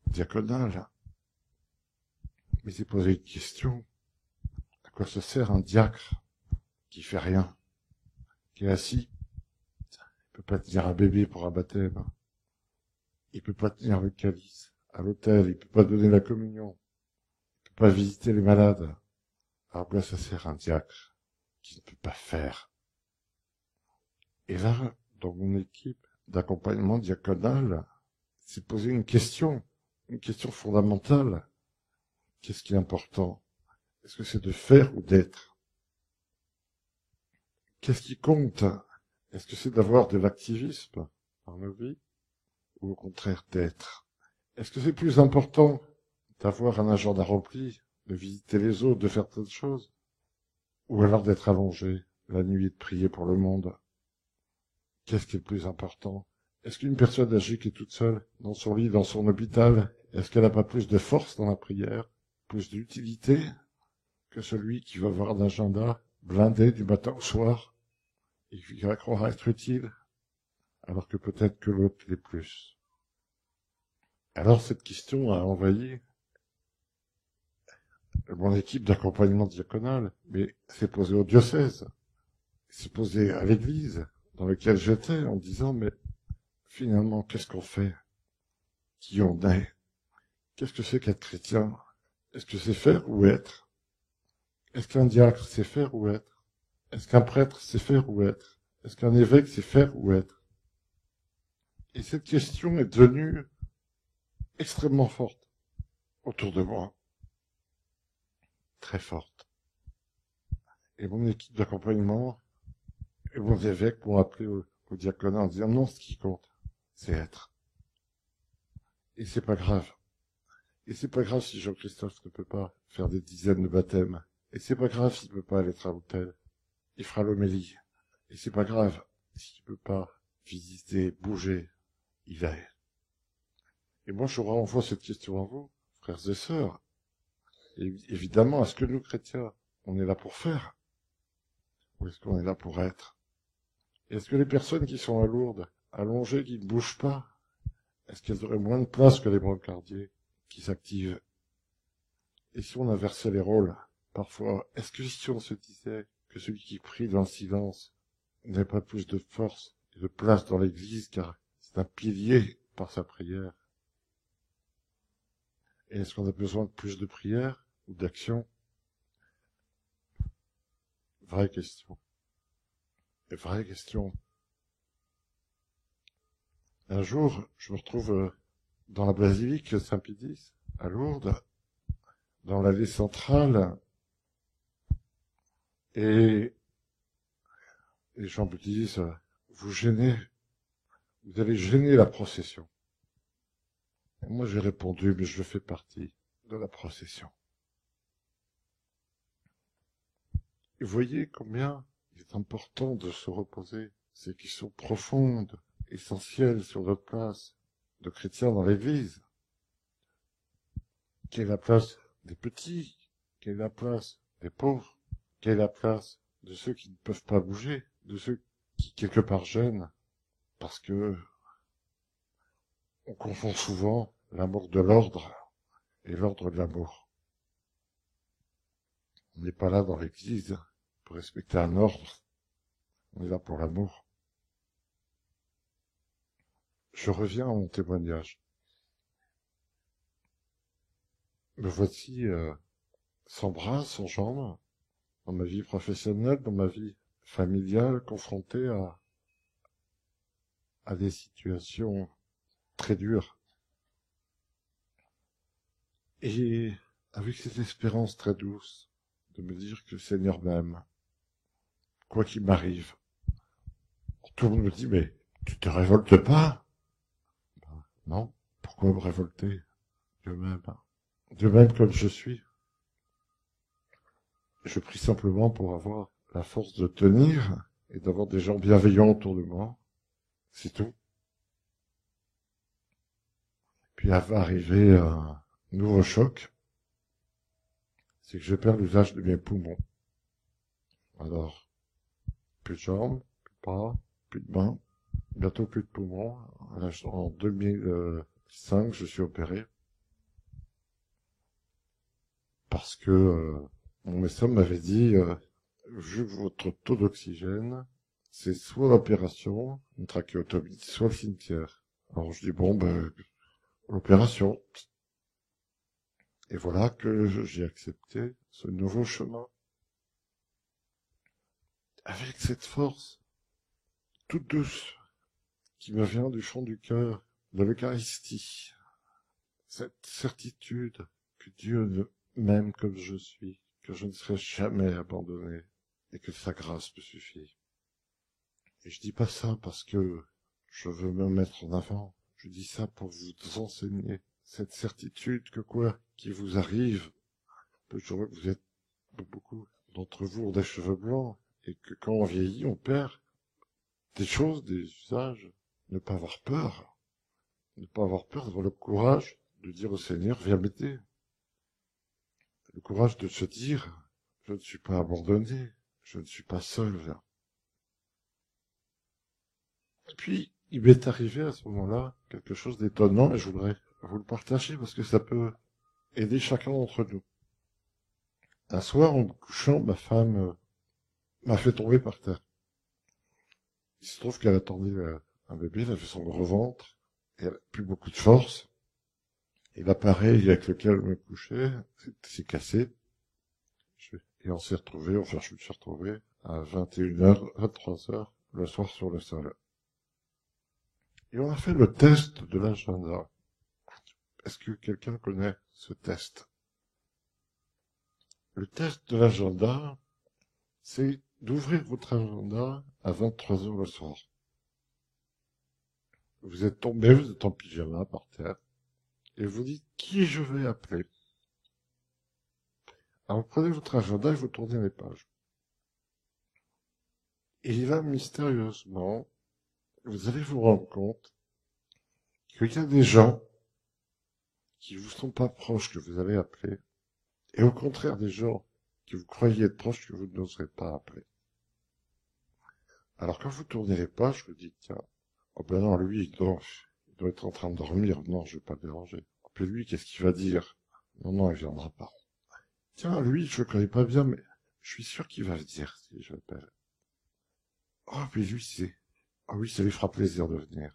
diaconal. Mais c'est posé une question. À quoi se sert un diacre qui fait rien, qui est assis? Il peut pas tenir un bébé pour un baptême. Il peut pas tenir le calice à l'autel. Il peut pas donner la communion. Il peut pas visiter les malades. Alors à quoi ça sert un diacre qui ne peut pas faire? Et là, dans mon équipe d'accompagnement diaconal, c'est posé une question fondamentale. Qu'est-ce qui est important? Est-ce que c'est de faire ou d'être? Qu'est-ce qui compte? Est-ce que c'est d'avoir de l'activisme dans nos vies ou au contraire d'être? Est-ce que c'est plus important d'avoir un agenda rempli, de visiter les autres, de faire tant de choses, ou alors d'être allongé la nuit et de prier pour le monde? Qu'est-ce qui est le plus important? Est-ce qu'une personne âgée qui est toute seule dans son lit, dans son hôpital, est-ce qu'elle n'a pas plus de force dans la prière, plus d'utilité que celui qui va avoir un agenda blindé du matin au soir et qui va croire être utile, alors que peut-être que l'autre l'est plus? Alors cette question a envahi mon équipe d'accompagnement diaconal, mais c'est posé au diocèse, c'est posé à l'église dans laquelle j'étais en disant, mais finalement, qu'est-ce qu'on fait? Qui on est? Qu'est-ce que c'est qu'être chrétien? Est-ce que c'est faire ou être? Est-ce qu'un diacre c'est faire ou être? Est-ce qu'un prêtre c'est faire ou être? Est-ce qu'un évêque c'est faire ou être? Et cette question est devenue extrêmement forte autour de moi, très forte. Et mon équipe d'accompagnement et mon évêque m'ont appelé au diaconat en disant non, ce qui compte, c'est être. Et c'est pas grave. Et c'est pas grave si Jean-Christophe ne peut pas faire des dizaines de baptêmes. Et c'est pas grave s'il peut pas aller à l'hôtel. Il fera l'homélie. Et c'est pas grave s'il peut pas visiter, bouger. Il est. Et moi, je renvoie cette question à vous, frères et sœurs. Et évidemment, est-ce que nous, chrétiens, on est là pour faire? Ou est-ce qu'on est là pour être? Et est-ce que les personnes qui sont à Lourdes, allongées, qui ne bougent pas, est-ce qu'elles auraient moins de place que les brancardiers qui s'activent? Et si on inversait les rôles, parfois, est-ce que si on se disait que celui qui prie dans le silence n'ait pas plus de force et de place dans l'église, car c'est un pilier par sa prière? Et est-ce qu'on a besoin de plus de prière ou d'action? Vraie question. Et vraie question. Un jour, je me retrouve dans la basilique Saint-Pédis, à Lourdes, dans l'allée centrale, et les gens me disent, vous gênez, vous allez gêner la procession. Et moi j'ai répondu, mais je fais partie de la procession. Et vous voyez combien il est important de se reposer ces questions profondes, essentielles sur notre place de chrétiens dans l'église. Quelle est la place des petits? Quelle est la place des pauvres? Quelle est la place de ceux qui ne peuvent pas bouger, de ceux qui quelque part gênent, parce que on confond souvent l'amour de l'ordre et l'ordre de l'amour. On n'est pas là dans l'église pour respecter un ordre, on est là pour l'amour. Je reviens à mon témoignage. Me voici sans bras, sans jambes, dans ma vie professionnelle, dans ma vie familiale, confronté à des situations très dures. Et avec cette espérance très douce de me dire que le Seigneur m'aime, quoi qu'il m'arrive. Tout le monde me dit, mais tu te révoltes pas? Ben, non, pourquoi me révolter? Dieu m'aime. Dieu m'aime comme je suis. Je prie simplement pour avoir la force de tenir et d'avoir des gens bienveillants autour de moi. C'est tout. Puis va arriver un nouveau choc, c'est que je perds l'usage de mes poumons. Alors, plus de jambes, plus de bras, plus de mains, bientôt plus de poumons. En 2005, je suis opéré parce que mon médecin m'avait dit, vu votre taux d'oxygène, c'est soit l'opération, une trachéotomie, soit le cimetière. Alors je dis, bon, ben, l'opération. Et voilà que j'ai accepté ce nouveau chemin. Avec cette force, toute douce, qui me vient du fond du cœur, de l'Eucharistie. Cette certitude que Dieu m'aime comme je suis, que je ne serai jamais abandonné, et que sa grâce me suffit. Et je dis pas ça parce que je veux me mettre en avant. Je dis ça pour vous enseigner cette certitude que quoi qu'il vous arrive, je vois que vous êtes, beaucoup d'entre vous ont des cheveux blancs, et que quand on vieillit, on perd des choses, des usages. Ne pas avoir peur. Ne pas avoir peur d'avoir le courage de dire au Seigneur, viens m'aider. Le courage de se dire, je ne suis pas abandonné, je ne suis pas seul. Et puis, il m'est arrivé à ce moment-là quelque chose d'étonnant et je voudrais vous le partager parce que ça peut aider chacun d'entre nous. Un soir, en me couchant, ma femme m'a fait tomber par terre. Il se trouve qu'elle attendait un bébé, elle avait son gros ventre, et elle n'a plus beaucoup de force. Et l'appareil avec lequel elle me couchait s'est cassé. Et on s'est retrouvés, enfin je me suis retrouvé à 21h, 23h, le soir sur le sol. Et on a fait le test de l'agenda. Est-ce que quelqu'un connaît ce test? Le test de l'agenda, c'est d'ouvrir votre agenda à 23h le soir. Vous êtes tombé, vous êtes en pyjama par terre, et vous dites qui je vais appeler. Alors vous prenez votre agenda et vous tournez les pages. Et là, mystérieusement, vous allez vous rendre compte qu'il y a des gens qui vous sont pas proches que vous allez appeler, et au contraire des gens que vous croyez être proches que vous n'oserez pas appeler. Alors quand vous tournez les pages, vous dites, tiens, oh ben non, lui, il doit être en train de dormir, non, je vais pas le déranger. Puis lui, qu'est-ce qu'il va dire? Non, non, il viendra pas. Tiens, lui, je le connais pas bien, mais je suis sûr qu'il va le dire si je l'appelle. Oh, puis lui, ah oui, ça lui fera plaisir de venir.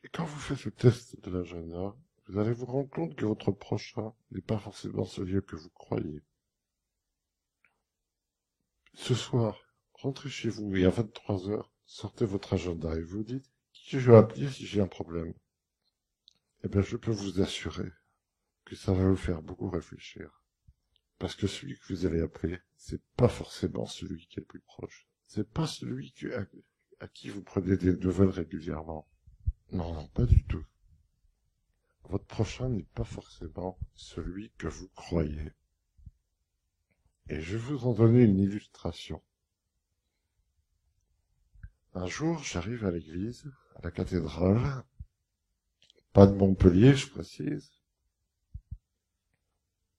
Et quand vous faites le test de l'agenda, vous allez vous rendre compte que votre prochain n'est pas forcément celui que vous croyez. Ce soir, rentrez chez vous et à 23h, sortez votre agenda et vous dites qui je vais appeler si j'ai un problème. Eh bien, je peux vous assurer que ça va vous faire beaucoup réfléchir. Parce que celui que vous allez appeler, c'est pas forcément celui qui est le plus proche. C'est pas celui à qui vous prenez des nouvelles régulièrement. Non, non, pas du tout. Votre prochain n'est pas forcément celui que vous croyez. Et je vais vous en donner une illustration. Un jour, j'arrive à l'église, à la cathédrale, pas de Montpellier, je précise,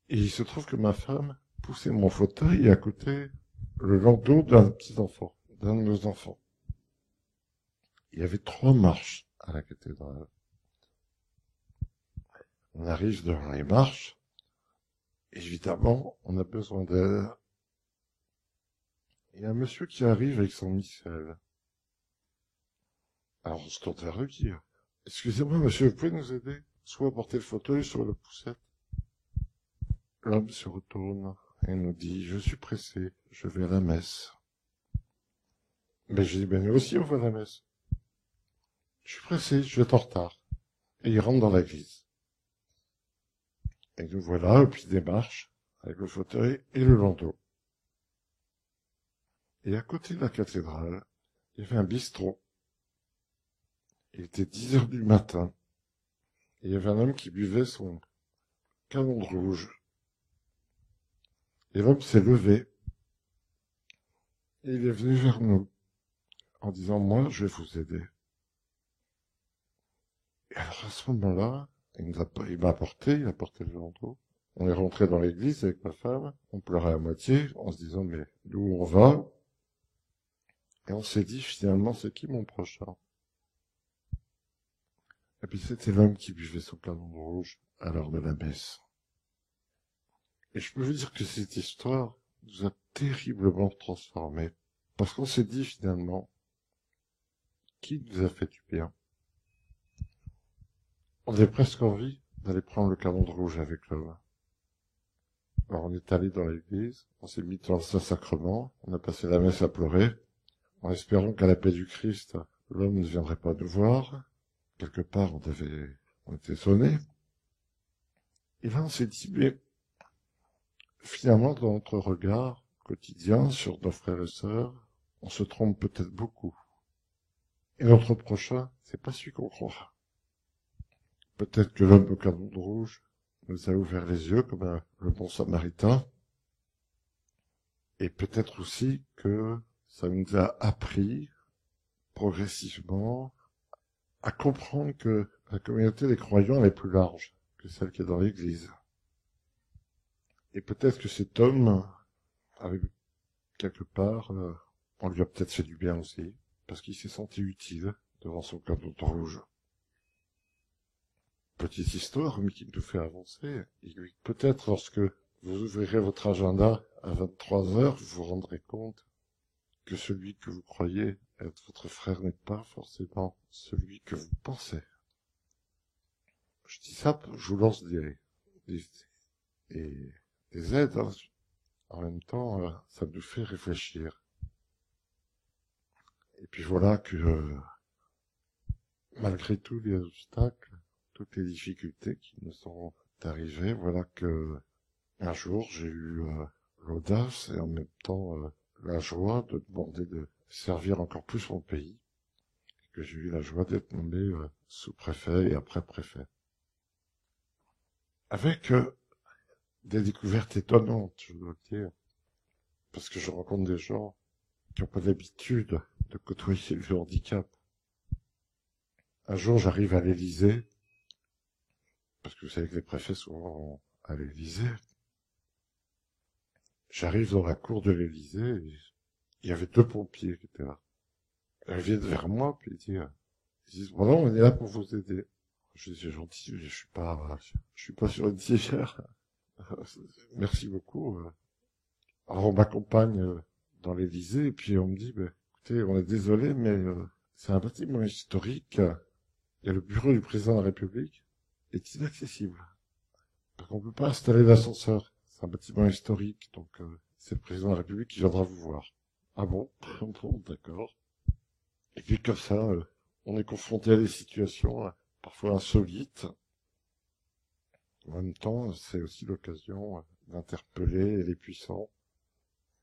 et il se trouve que ma femme poussait mon fauteuil et à côté le landau d'un petit enfant. d'un de nos enfants. Il y avait 3 marches à la cathédrale. On arrive devant les marches. Évidemment, on a besoin d'aide. Il y a un monsieur qui arrive avec son missel. Alors on se tourne vers eux qui... Excusez-moi, monsieur, vous pouvez nous aider? Soit porter le fauteuil, soit la poussette. L'homme se retourne et nous dit, je suis pressé, je vais à la messe. Mais j'ai dit, ben nous aussi on va à la messe. Je suis pressé, je vais être en retard. Et il rentre dans l'église. Et nous voilà au pied des marches, avec le fauteuil et le landau. Et à côté de la cathédrale, il y avait un bistrot. Il était 10 heures du matin. Et il y avait un homme qui buvait son canon de rouge. Et l'homme s'est levé. Et il est venu vers nous, en disant, moi, je vais vous aider. Et alors, à ce moment-là, il m'a apporté, il a porté le landau. On est rentré dans l'église avec ma femme, on pleurait à moitié, en se disant, mais d'où on va? Et on s'est dit, finalement, c'est qui mon prochain? Et puis c'était l'homme qui buvait son canon de rouge à l'heure de la messe. Et je peux vous dire que cette histoire nous a terriblement transformés. Parce qu'on s'est dit, finalement, qui nous a fait du bien? On avait presque envie d'aller prendre le canon de rouge avec l'homme. Alors on est allé dans l'église, on s'est mis dans le Saint-Sacrement, on a passé la messe à pleurer, en espérant qu'à la paix du Christ, l'homme ne viendrait pas nous voir. Quelque part, on était sonnés. Et là, on s'est dit, mais finalement, dans notre regard quotidien sur nos frères et sœurs, on se trompe peut-être beaucoup. Et notre prochain, c'est pas celui qu'on croit. Peut-être que l'homme au canon de rouge nous a ouvert les yeux comme le bon samaritain. Et peut-être aussi que ça nous a appris progressivement à comprendre que la communauté des croyants est plus large que celle qui est dans l'église. Et peut-être que cet homme, avec quelque part, on lui a peut-être fait du bien aussi, parce qu'il s'est senti utile devant son canon de rouge. Petite histoire, mais qui nous fait avancer. Et peut-être lorsque vous ouvrirez votre agenda à 23 heures, vous vous rendrez compte que celui que vous croyez être votre frère n'est pas forcément celui que vous pensez. Je dis ça, je vous lance des aides, hein. En même temps, ça nous fait réfléchir. Et puis voilà que, malgré tous les obstacles, toutes les difficultés qui nous sont arrivées, voilà que un jour j'ai eu l'audace et en même temps la joie de demander de servir encore plus mon pays, et que j'ai eu la joie d'être nommé sous-préfet et après préfet. Avec des découvertes étonnantes, je dois dire, parce que je rencontre des gens qui n'ont pas l'habitude de côtoyer le handicap. Un jour, j'arrive à l'Élysée, parce que vous savez que les préfets souvent vont à l'Élysée. J'arrive dans la cour de l'Élysée, et il y avait 2 pompiers qui étaient là. Ils viennent vers moi, puis ils disent, bon non, on est là pour vous aider. Je dis, c'est gentil, mais je suis pas sur une civière. Merci beaucoup. Alors on m'accompagne dans l'Élysée, et puis on me dit, bah, écoutez, on est désolé, mais c'est un bâtiment historique, et le bureau du président de la République est inaccessible. Parce qu'on peut pas installer l'ascenseur. C'est un bâtiment historique, donc c'est le président de la République qui viendra vous voir. Ah bon? Bon, d'accord. Et puis comme ça, on est confronté à des situations parfois insolites. En même temps, c'est aussi l'occasion d'interpeller les puissants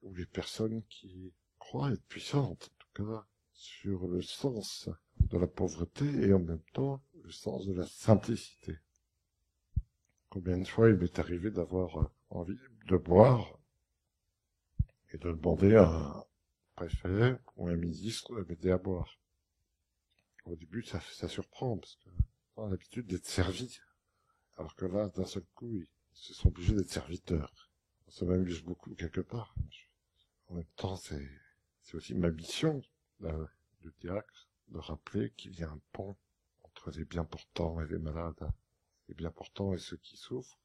ou les personnes qui croient être puissantes, en tout cas, sur le sens de la pauvreté et en même temps le sens de la simplicité. Combien de fois il m'est arrivé d'avoir envie de boire et de demander à un préfet ou un ministre de m'aider à boire. Au début, ça surprend, parce qu'on a l'habitude d'être servi. Alors que là, d'un seul coup, ils se sont obligés d'être serviteurs. Ça m'amuse beaucoup quelque part. En même temps, c'est aussi ma mission de diacre, de rappeler qu'il y a un pont entre les bien portants et les malades, les bien portants et ceux qui souffrent,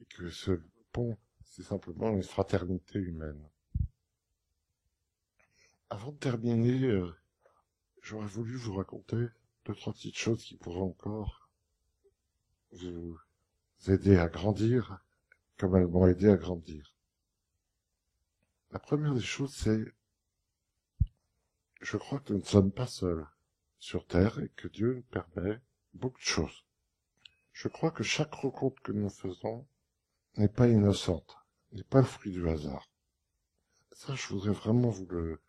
et que ce pont, c'est simplement une fraternité humaine. Avant de terminer, j'aurais voulu vous raconter 2-3 petites choses qui pourraient encore vous aider à grandir comme elles m'ont aidé à grandir. La première des choses, c'est je crois que nous ne sommes pas seuls sur Terre et que Dieu nous permet beaucoup de choses. Je crois que chaque rencontre que nous faisons n'est pas innocente, n'est pas le fruit du hasard. Ça, je voudrais vraiment vous le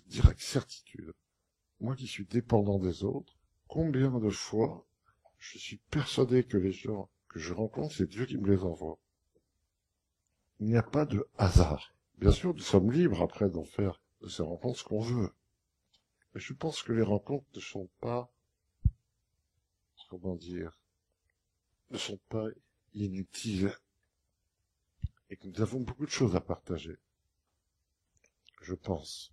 dire avec certitude. Moi qui suis dépendant des autres, combien de fois je suis persuadé que les gens que je rencontre, c'est Dieu qui me les envoie. Il n'y a pas de hasard. Bien sûr, nous sommes libres après d'en faire de ces rencontres ce qu'on veut. Mais je pense que les rencontres ne sont pas, ne sont pas inutiles et que nous avons beaucoup de choses à partager. Je pense.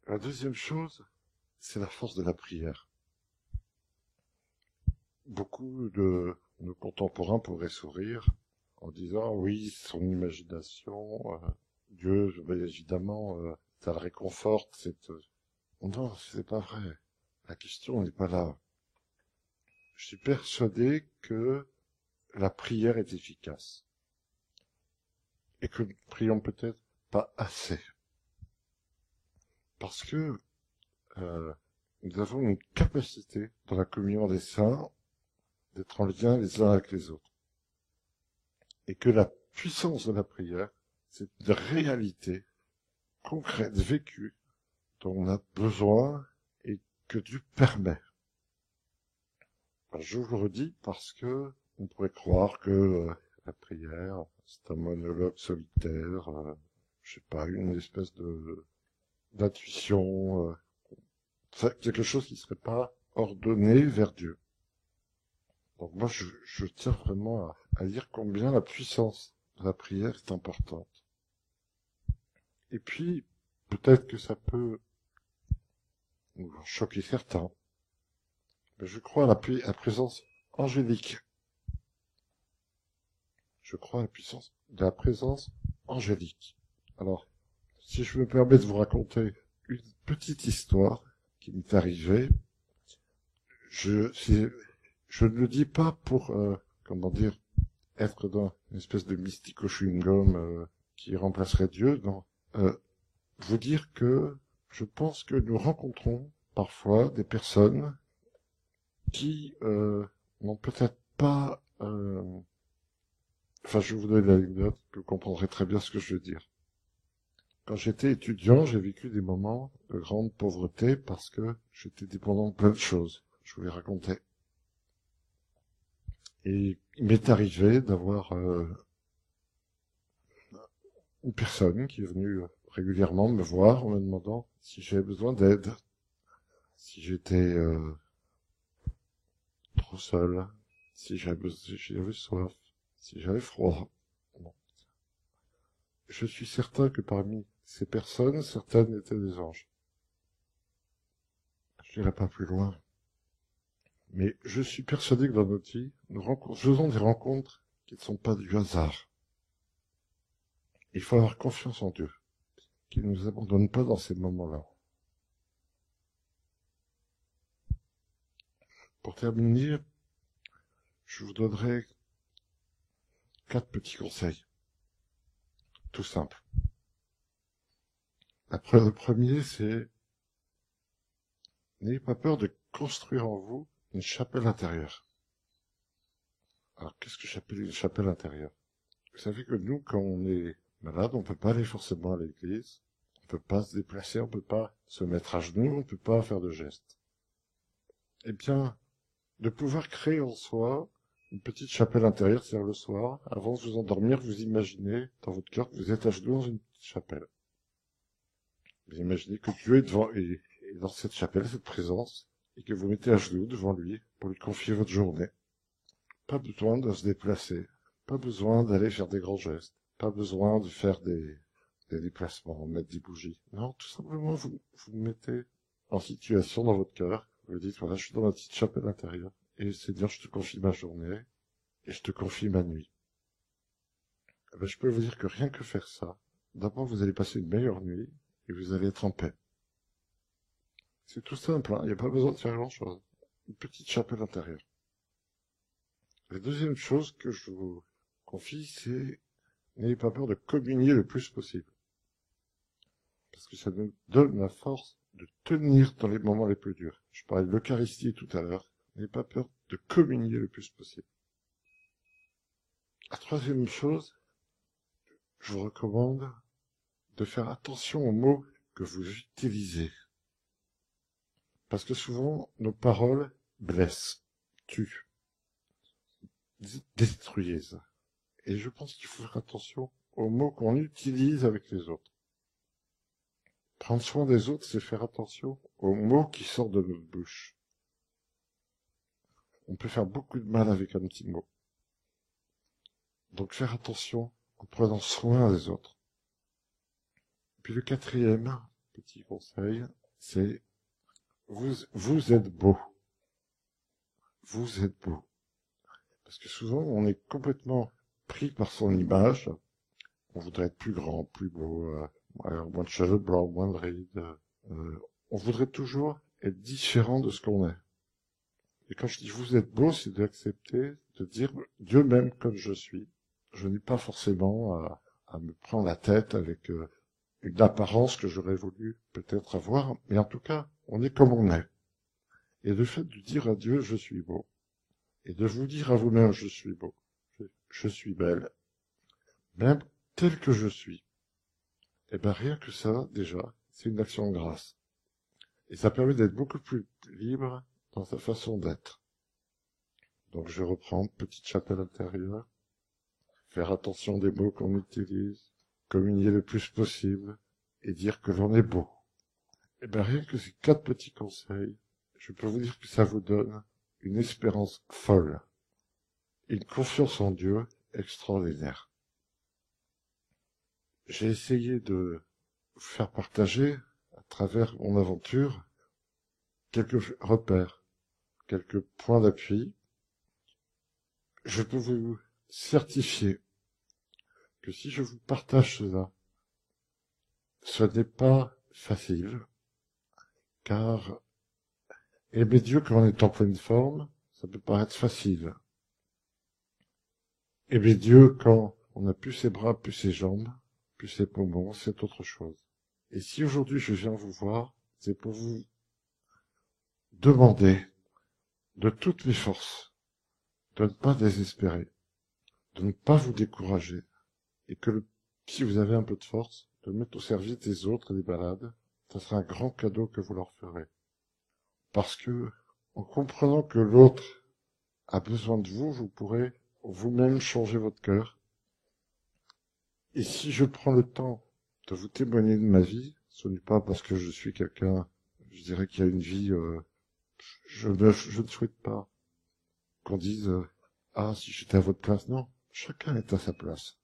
La deuxième chose, c'est la force de la prière. Beaucoup de nos contemporains pourraient sourire en disant oui, son imagination, Dieu, évidemment, ça le réconforte. Non, c'est pas vrai. La question n'est pas là. Je suis persuadé que la prière est efficace et que nous ne prions peut-être pas assez. Parce que nous avons une capacité dans la communion des saints d'être en lien les uns avec les autres. Et que la puissance de la prière, c'est une réalité concrète, vécue, dont on a besoin et que Dieu permet. Alors, je vous le redis parce que on pourrait croire que la prière, c'est un monologue solitaire, je sais pas, une espèce d'intuition, quelque chose qui serait pas ordonné vers Dieu. Donc moi, je tiens vraiment à dire combien la puissance de la prière est importante. Et puis, peut-être que ça peut nous choquer certains, mais je crois à la présence angélique. Je crois à la puissance de la présence angélique. Alors, si je me permets de vous raconter une petite histoire qui m'est arrivée, je ne le dis pas pour, être dans une espèce de mystique au chewing-gum qui remplacerait Dieu, non. Vous dire que je pense que nous rencontrons parfois des personnes qui n'ont peut-être pas... Enfin, je vous donne l'anecdote, que vous comprendrez très bien ce que je veux dire. Quand j'étais étudiant, j'ai vécu des moments de grande pauvreté parce que j'étais dépendant de plein de choses. Je vous les racontais. Et il m'est arrivé d'avoir une personne qui est venue régulièrement me voir en me demandant si j'avais besoin d'aide, si j'étais trop seul, si j'avais soif, si j'avais froid. Bon. Je suis certain que parmi ces personnes, certaines étaient des anges. Je n'irai pas plus loin. Mais je suis persuadé que dans notre vie, nous faisons des rencontres qui ne sont pas du hasard. Il faut avoir confiance en Dieu, qu'il ne nous abandonne pas dans ces moments-là. Pour terminer, je vous donnerai 4 petits conseils. Tout simple. Après, le premier, c'est n'ayez pas peur de construire en vous une chapelle intérieure. Alors, qu'est-ce que j'appelle une chapelle intérieure? Vous savez que nous, quand on est malade, on peut pas aller forcément à l'église, on peut pas se déplacer, on peut pas se mettre à genoux, on peut pas faire de gestes. Eh bien, de pouvoir créer en soi une petite chapelle intérieure, c'est-à-dire le soir, avant de vous endormir, vous imaginez dans votre cœur que vous êtes à genoux dans une petite chapelle. Vous imaginez que Dieu est devant, et dans cette chapelle, cette présence, et que vous mettez à genoux devant lui pour lui confier votre journée. Pas besoin de se déplacer, pas besoin d'aller faire des grands gestes, pas besoin de faire des des déplacements, mettre des bougies. Non, tout simplement, vous vous mettez en situation dans votre cœur. Vous dites, voilà, je suis dans ma petite chapelle intérieure. Et Seigneur, je te confie ma journée et je te confie ma nuit. Eh ben, je peux vous dire que rien que faire ça, d'abord vous allez passer une meilleure nuit et vous allez être en paix. C'est tout simple, hein, il n'y a pas besoin de faire grand-chose. Une petite chapelle intérieure. La deuxième chose que je vous confie, c'est n'ayez pas peur de communier le plus possible. Parce que ça nous donne la force de tenir dans les moments les plus durs. Je parlais de l'Eucharistie tout à l'heure. N'ayez pas peur de communier le plus possible. La troisième chose, je vous recommande de faire attention aux mots que vous utilisez. Parce que souvent, nos paroles blessent, tuent, détruisent. Et je pense qu'il faut faire attention aux mots qu'on utilise avec les autres. Prendre soin des autres, c'est faire attention aux mots qui sortent de notre bouche. On peut faire beaucoup de mal avec un petit mot. Donc faire attention en prenant soin des autres. Puis le quatrième petit conseil, c'est vous êtes beau. Vous êtes beau. Parce que souvent, on est complètement pris par son image. On voudrait être plus grand, plus beau, moins de cheveux blancs, moins de rides. On voudrait toujours être différent de ce qu'on est. Et quand je dis vous êtes beau, c'est d'accepter, de dire Dieu m'aime comme je suis. Je n'ai pas forcément à me prendre la tête avec une apparence que j'aurais voulu peut-être avoir, mais en tout cas, on est comme on est. Et le fait de dire à Dieu je suis beau, et de vous dire à vous-même je suis beau, je suis belle, même tel que je suis, et ben rien que ça, déjà, c'est une action de grâce. Et ça permet d'être beaucoup plus libre dans sa façon d'être. Donc je reprends, petite chapelle intérieure, faire attention des mots qu'on utilise, communier le plus possible, et dire que l'on est beau. Et ben rien que ces 4 petits conseils, je peux vous dire que ça vous donne une espérance folle, une confiance en Dieu extraordinaire. J'ai essayé de vous faire partager, à travers mon aventure, quelques repères, quelques points d'appui. Je peux vous certifier que si je vous partage cela, ce n'est pas facile, car aimer Dieu quand on est en pleine forme, ça peut paraître facile. Aimer Dieu quand on n'a plus ses bras, plus ses jambes, plus ses poumons, c'est autre chose. Et si aujourd'hui je viens vous voir, c'est pour vous demander de toutes mes forces de ne pas désespérer, de ne pas vous décourager, et que si vous avez un peu de force, de le mettre au service des autres et des malades, ça sera un grand cadeau que vous leur ferez. Parce que, en comprenant que l'autre a besoin de vous, vous pourrez vous-même changer votre cœur. Et si je prends le temps de vous témoigner de ma vie, ce n'est pas parce que je suis quelqu'un, je dirais qu'il y a une vie, je ne souhaite pas qu'on dise, ah, si j'étais à votre place. Non, chacun est à sa place.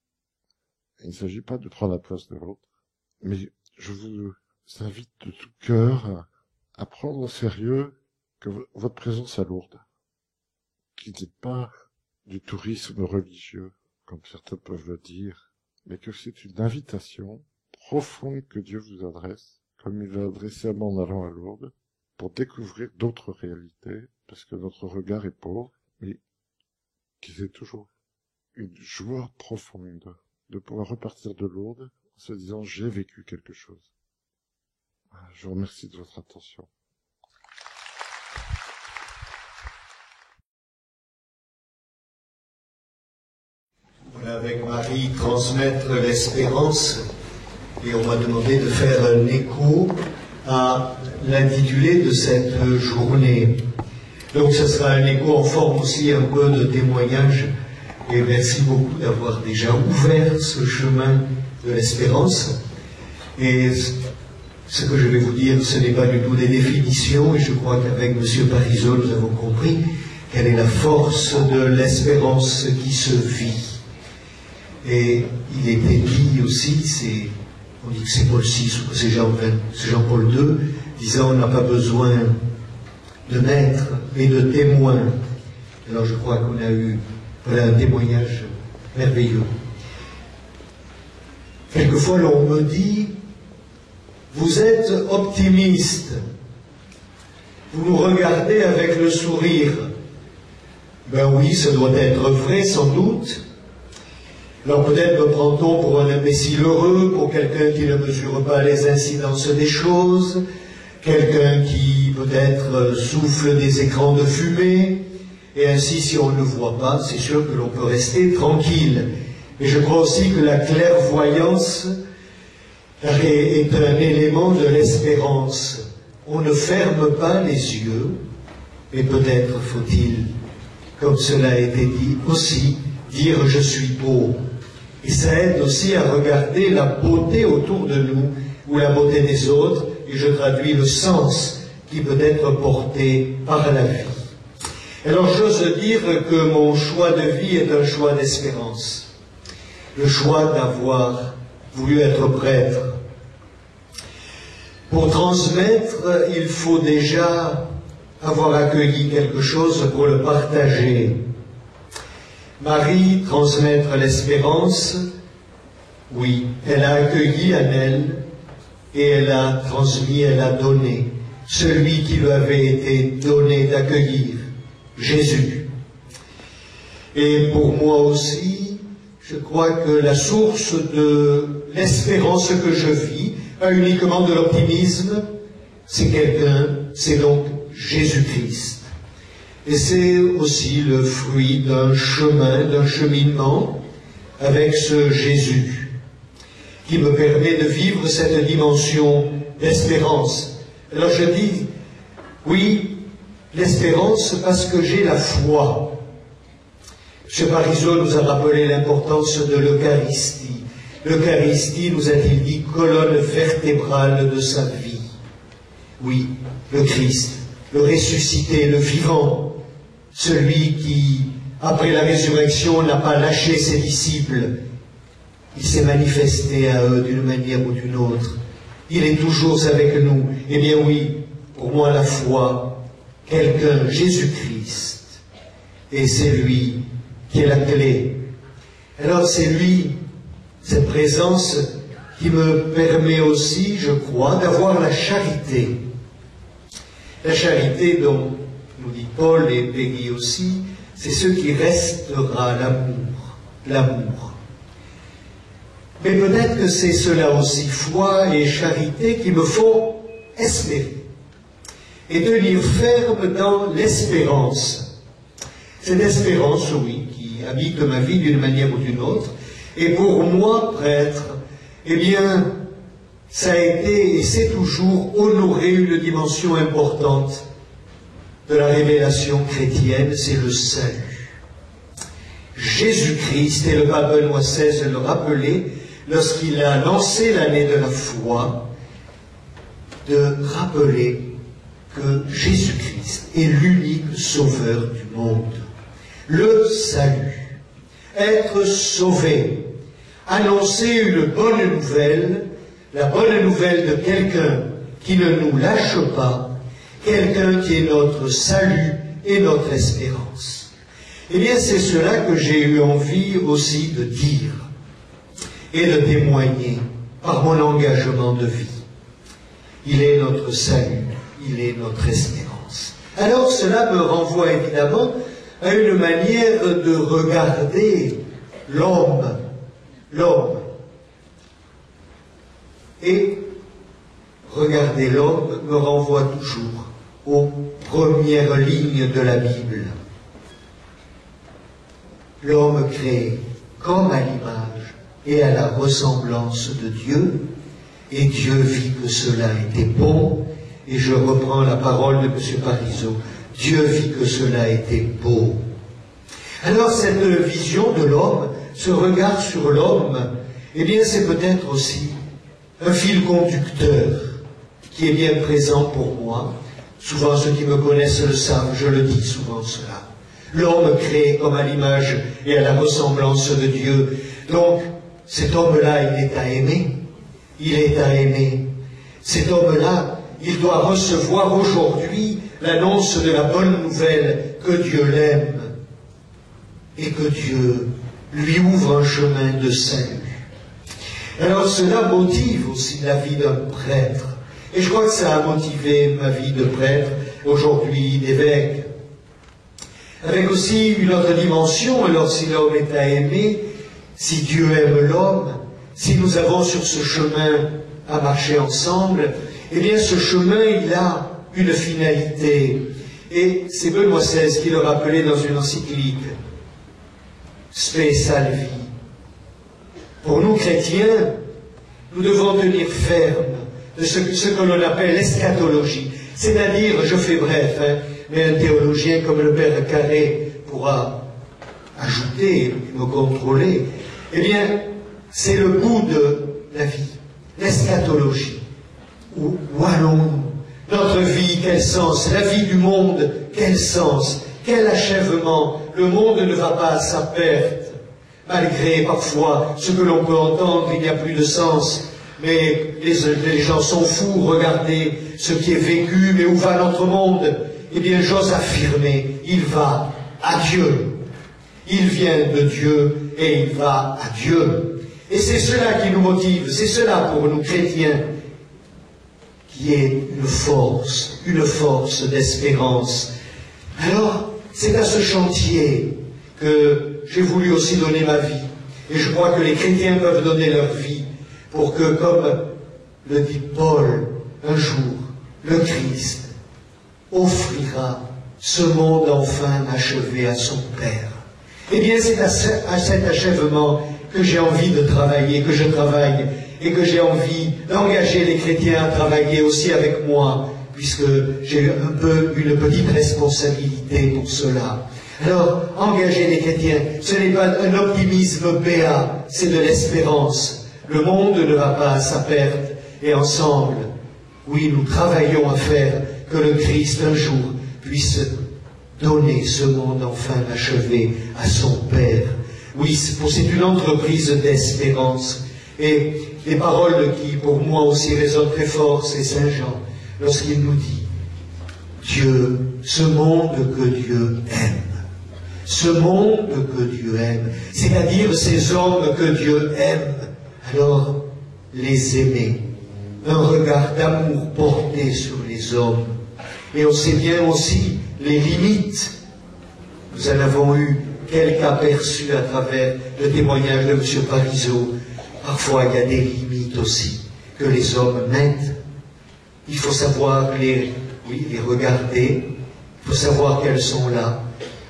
Il ne s'agit pas de prendre la place de l'autre, mais je vous invite de tout cœur à prendre au sérieux que votre présence à Lourdes, qui n'est pas du tourisme religieux, comme certains peuvent le dire, mais que c'est une invitation profonde que Dieu vous adresse, comme il l'a adressé à moi en allant à Lourdes, pour découvrir d'autres réalités, parce que notre regard est pauvre, mais qui c'est toujours une joie profonde de pouvoir repartir de Lourdes en se disant j'ai vécu quelque chose. Je vous remercie de votre attention. Voilà, avec Marie, transmettre l'espérance, et on m'a demandé de faire un écho à l'intitulé de cette journée. Donc ce sera un écho en forme aussi un peu de témoignage, et merci beaucoup d'avoir déjà ouvert ce chemin de l'espérance. Et ce que je vais vous dire, ce n'est pas du tout des définitions, et je crois qu'avec M. Parisot, nous avons compris quelle est la force de l'espérance qui se vit. Et il était dit aussi, c'est on dit que c'est Paul VI ou que c'est Jean-Paul II, disant on n'a pas besoin de maître, mais de témoin. Alors je crois qu'on a eu voilà, un témoignage merveilleux. Quelquefois l'on me dit, vous êtes optimiste, vous nous regardez avec le sourire. Ben oui, ça doit être vrai sans doute. Alors peut-être me prend-on pour un imbécile heureux, pour quelqu'un qui ne mesure pas les incidences des choses, quelqu'un qui peut-être souffle des écrans de fumée, et ainsi si on ne le voit pas, c'est sûr que l'on peut rester tranquille. Mais je crois aussi que la clairvoyance est un élément de l'espérance. On ne ferme pas les yeux, mais peut-être faut-il, comme cela a été dit aussi, dire je suis beau. Et ça aide aussi à regarder la beauté autour de nous, ou la beauté des autres, et je traduis le sens qui peut être porté par la vie. Alors j'ose dire que mon choix de vie est un choix d'espérance. Le choix d'avoir voulu être prêtre. Pour transmettre, il faut déjà avoir accueilli quelque chose pour le partager. Marie, transmettre l'espérance, oui, elle a accueilli en elle et elle a transmis, elle a donné celui qui lui avait été donné d'accueillir, Jésus. Et pour moi aussi, je crois que la source de l'espérance que je vis, pas uniquement de l'optimisme, c'est quelqu'un, c'est donc Jésus-Christ. Et c'est aussi le fruit d'un chemin, d'un cheminement avec ce Jésus qui me permet de vivre cette dimension d'espérance. Alors je dis, oui, l'espérance parce que j'ai la foi. M. Parisot nous a rappelé l'importance de l'Eucharistie. L'Eucharistie, nous a-t-il dit, colonne vertébrale de sa vie. Oui, le Christ, le ressuscité, le vivant, celui qui, après la résurrection, n'a pas lâché ses disciples. Il s'est manifesté à eux d'une manière ou d'une autre. Il est toujours avec nous. Eh bien oui, pour moi la foi, quelqu'un, Jésus-Christ, et c'est lui qui est la clé. Alors c'est lui, cette présence, qui me permet aussi, je crois, d'avoir la charité. La charité dont nous dit Paul et Peggy aussi, c'est ce qui restera, l'amour. L'amour. Mais peut-être que c'est cela aussi, foi et charité, qui me font espérer. Et tenir ferme dans l'espérance. Cette espérance, oui, qui habite ma vie d'une manière ou d'une autre. Et pour moi, prêtre, eh bien, ça a été et c'est toujours honorer une dimension importante de la révélation chrétienne, c'est le salut. Jésus-Christ, et le pape Benoît XVI le rappelait, lorsqu'il a lancé l'année de la foi, de rappeler que Jésus-Christ est l'unique sauveur du monde. Le salut, être sauvé, annoncer une bonne nouvelle, la bonne nouvelle de quelqu'un qui ne nous lâche pas, quelqu'un qui est notre salut et notre espérance. Eh bien, c'est cela que j'ai eu envie aussi de dire et de témoigner par mon engagement de vie. Il est notre salut, il est notre espérance. Alors cela me renvoie évidemment à une manière de regarder l'homme. Et regarder l'homme me renvoie toujours aux premières lignes de la Bible. L'homme créé comme à l'image et à la ressemblance de Dieu, et Dieu vit que cela était bon, et je reprends la parole de M. Parisot, Dieu vit que cela était beau. Alors cette vision de l'homme, ce regard sur l'homme, eh bien c'est peut-être aussi un fil conducteur qui est bien présent pour moi. Souvent ceux qui me connaissent le savent, je le dis souvent cela. L'homme créé comme à l'image et à la ressemblance de Dieu. Donc cet homme-là, il est à aimer. il est à aimer. Cet homme-là, il doit recevoir aujourd'hui l'annonce de la bonne nouvelle que Dieu l'aime et que Dieu lui ouvre un chemin de salut. Alors cela motive aussi la vie d'un prêtre. Et je crois que ça a motivé ma vie de prêtre, aujourd'hui d'évêque. Avec aussi une autre dimension, alors si l'homme est à aimer, si Dieu aime l'homme, si nous avons sur ce chemin à marcher ensemble, eh bien ce chemin, il a une finalité. Et c'est Benoît XVI qui le rappelait dans une encyclique. Spe salvi. Pour nous chrétiens, nous devons tenir ferme de ce que l'on appelle l'eschatologie. C'est-à-dire, je fais bref, mais un théologien comme le Père Carré pourra ajouter et me contrôler. Eh bien, c'est le bout de la vie, l'eschatologie. Où allons-nous? Notre vie, quel sens? La vie du monde, quel sens? Quel achèvement? Le monde ne va pas à sa perte. Malgré parfois ce que l'on peut entendre, il n'y a plus de sens. Mais les gens sont fous, regardez ce qui est vécu, mais où va notre monde? Eh bien, j'ose affirmer, il va à Dieu. Il vient de Dieu et il va à Dieu. Et c'est cela qui nous motive, c'est cela pour nous chrétiens, qui est une force d'espérance. Alors, c'est à ce chantier que j'ai voulu aussi donner ma vie. Et je crois que les chrétiens peuvent donner leur vie pour que, comme le dit Paul, un jour, le Christ offrira ce monde enfin achevé à son Père. Eh bien, c'est à cet achèvement que j'ai envie de travailler, que je travaille, et que j'ai envie d'engager les chrétiens à travailler aussi avec moi, puisque j'ai un peu une petite responsabilité pour cela. Alors, engager les chrétiens, ce n'est pas un optimisme béat, c'est de l'espérance. Le monde ne va pas à sa perte, et ensemble, oui, nous travaillons à faire que le Christ un jour puisse donner ce monde enfin achevé à son Père. Oui, c'est une entreprise d'espérance. Et les paroles qui, pour moi aussi, résonnent très fort, c'est Saint Jean, lorsqu'il nous dit « Dieu, ce monde que Dieu aime, ce monde que Dieu aime, c'est-à-dire ces hommes que Dieu aime, alors les aimer, un regard d'amour porté sur les hommes. » Et on sait bien aussi les limites. Nous en avons eu quelques aperçus à travers le témoignage de M. Parisot. Parfois, il y a des limites aussi que les hommes mettent. Il faut savoir les regarder. Il faut savoir qu'elles sont là.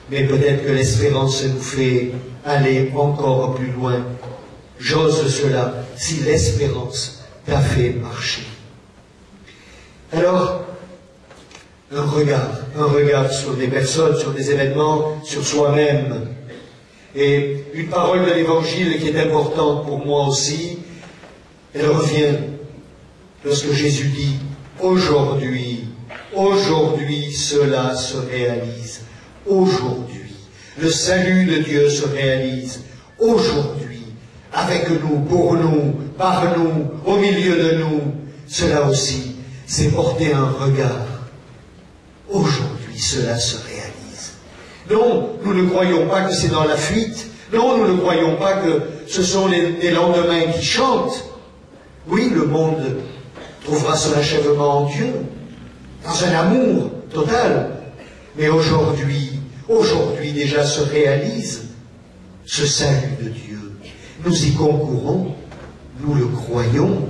Mais peut-être que l'espérance nous fait aller encore plus loin. J'ose cela si l'espérance t'a fait marcher. Alors, un regard sur des personnes, sur des événements, sur soi-même. Et une parole de l'Évangile qui est importante pour moi aussi, elle revient lorsque Jésus dit « Aujourd'hui, cela se réalise. Aujourd'hui, le salut de Dieu se réalise. Aujourd'hui, avec nous, pour nous, par nous, au milieu de nous. Cela aussi, c'est porter un regard. Aujourd'hui, cela se réalise. Non, nous ne croyons pas que c'est dans la fuite. Non, nous ne croyons pas que ce sont les lendemains qui chantent. Oui, le monde trouvera son achèvement en Dieu, dans un amour total. Mais aujourd'hui déjà se réalise ce salut de Dieu. Nous y concourons, nous le croyons.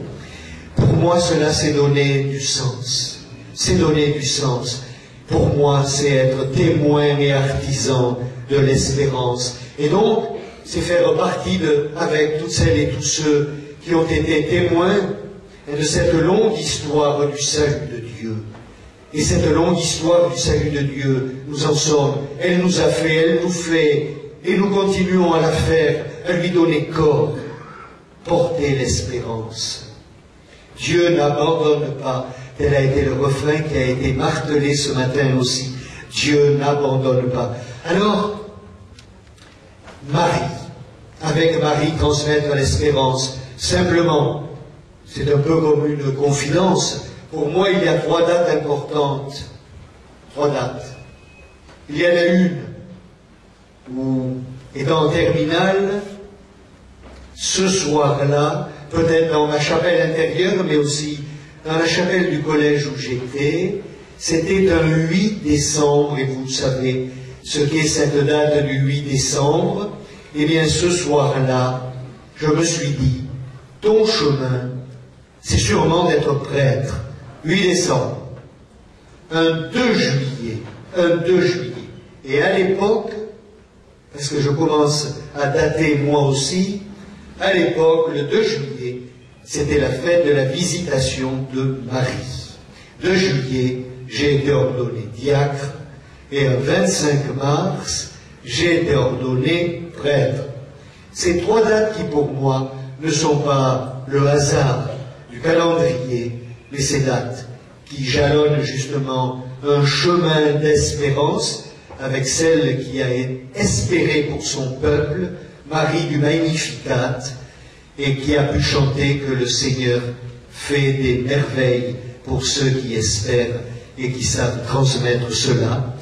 Pour moi, cela c'est donner du sens. C'est donner du sens. Pour moi, c'est être témoin et artisan de l'espérance. Et donc, c'est faire partie avec toutes celles et tous ceux qui ont été témoins de cette longue histoire du salut de Dieu. Et cette longue histoire du salut de Dieu, nous en sommes. Elle nous a fait, elle nous fait, et nous continuons à la faire, à lui donner corps, porter l'espérance. Dieu n'abandonne pas. Tel a été le refrain qui a été martelé ce matin aussi. Dieu n'abandonne pas. Alors, avec Marie, transmettre l'espérance, simplement, c'est un peu comme une confidence. Pour moi, il y a 3 dates importantes. 3 dates. Il y en a une où, étant en terminale, ce soir-là, peut-être dans ma chapelle intérieure, mais aussi dans la chapelle du collège où j'étais, c'était un 8 décembre, et vous savez ce qu'est cette date du 8 décembre. Eh bien, ce soir-là, je me suis dit, ton chemin, c'est sûrement d'être prêtre. 8 décembre. Un 2 juillet. Un 2 juillet. Et à l'époque, parce que je commence à dater moi aussi, à l'époque, le 2 juillet, c'était la fête de la visitation de Marie. 2 juillet, j'ai été ordonné diacre, et un 25 mars, j'ai été ordonné prêtre. Ces 3 dates qui, pour moi, ne sont pas le hasard du calendrier, mais ces dates qui jalonnent justement un chemin d'espérance avec celle qui a espéré pour son peuple, Marie du Magnificat, et qui a pu chanter que le Seigneur fait des merveilles pour ceux qui espèrent et qui savent transmettre cela.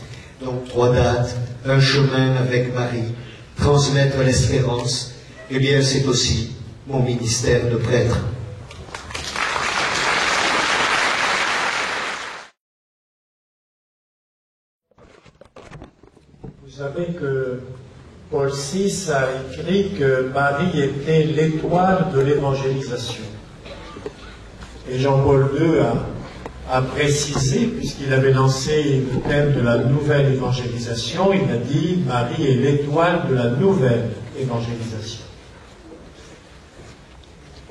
Donc 3 dates, un chemin avec Marie, transmettre l'espérance, eh bien c'est aussi mon ministère de prêtre. Vous savez que Paul VI a écrit que Marie était l'étoile de l'évangélisation. Et Jean-Paul II a précisé, puisqu'il avait lancé le thème de la nouvelle évangélisation, il a dit « Marie est l'étoile de la nouvelle évangélisation ».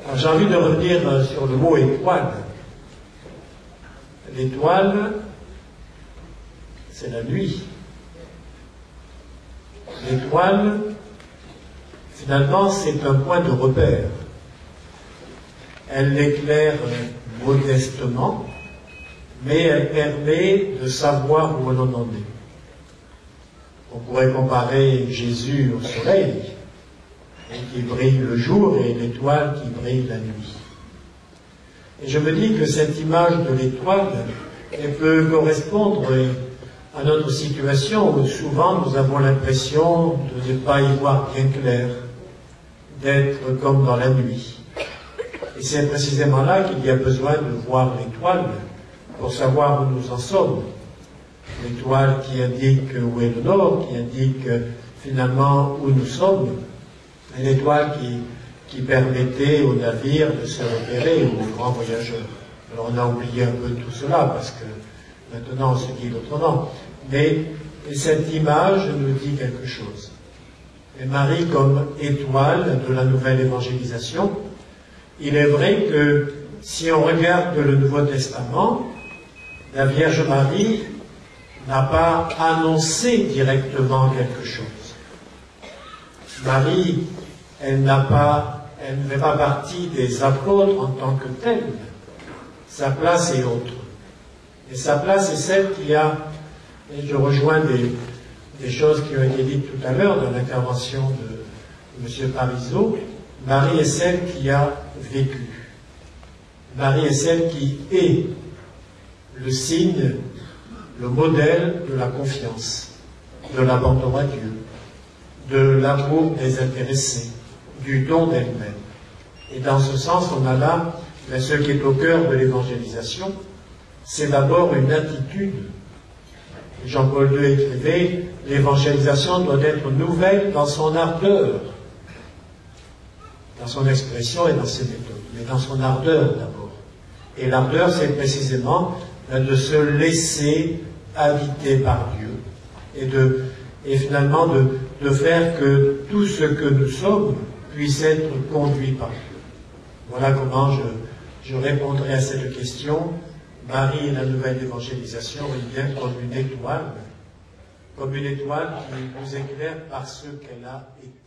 Alors j'ai envie de revenir sur le mot « étoile ». L'étoile, c'est la nuit. L'étoile, finalement, c'est un point de repère. Elle l'éclaire modestement, mais elle permet de savoir où on en est. On pourrait comparer Jésus au soleil, qui brille le jour, et l'étoile qui brille la nuit. Et je me dis que cette image de l'étoile, elle peut correspondre à notre situation où souvent nous avons l'impression de ne pas y voir bien clair, d'être comme dans la nuit. Et c'est précisément là qu'il y a besoin de voir l'étoile pour savoir où nous en sommes. L'étoile qui indique où est le nord, qui indique finalement où nous sommes. L'étoile qui permettait aux navires de se repérer, aux grands voyageurs. Alors on a oublié un peu tout cela parce que maintenant on se dit autrement. Mais cette image nous dit quelque chose. Et Marie comme étoile de la nouvelle évangélisation, il est vrai que si on regarde le Nouveau Testament, la Vierge Marie n'a pas annoncé directement quelque chose. Marie, elle ne fait pas partie des apôtres en tant que telle. Sa place est autre. Et sa place est celle qui a, et je rejoins des choses qui ont été dites tout à l'heure dans l'intervention de M. Parisot, Marie est celle qui a vécu. Marie est celle qui est le signe, le modèle de la confiance, de l'abandon à Dieu, de l'amour désintéressé, du don d'elle-même. Et dans ce sens, on a là ce qui est au cœur de l'évangélisation, c'est d'abord une attitude. Jean-Paul II écrivait, l'évangélisation doit être nouvelle dans son ardeur, dans son expression et dans ses méthodes, mais dans son ardeur d'abord. Et l'ardeur, c'est précisément de se laisser habiter par Dieu et finalement de faire que tout ce que nous sommes puisse être conduit par Dieu. Voilà comment je répondrai à cette question. Marie et la nouvelle évangélisation est bien comme une étoile qui nous éclaire par ce qu'elle a été.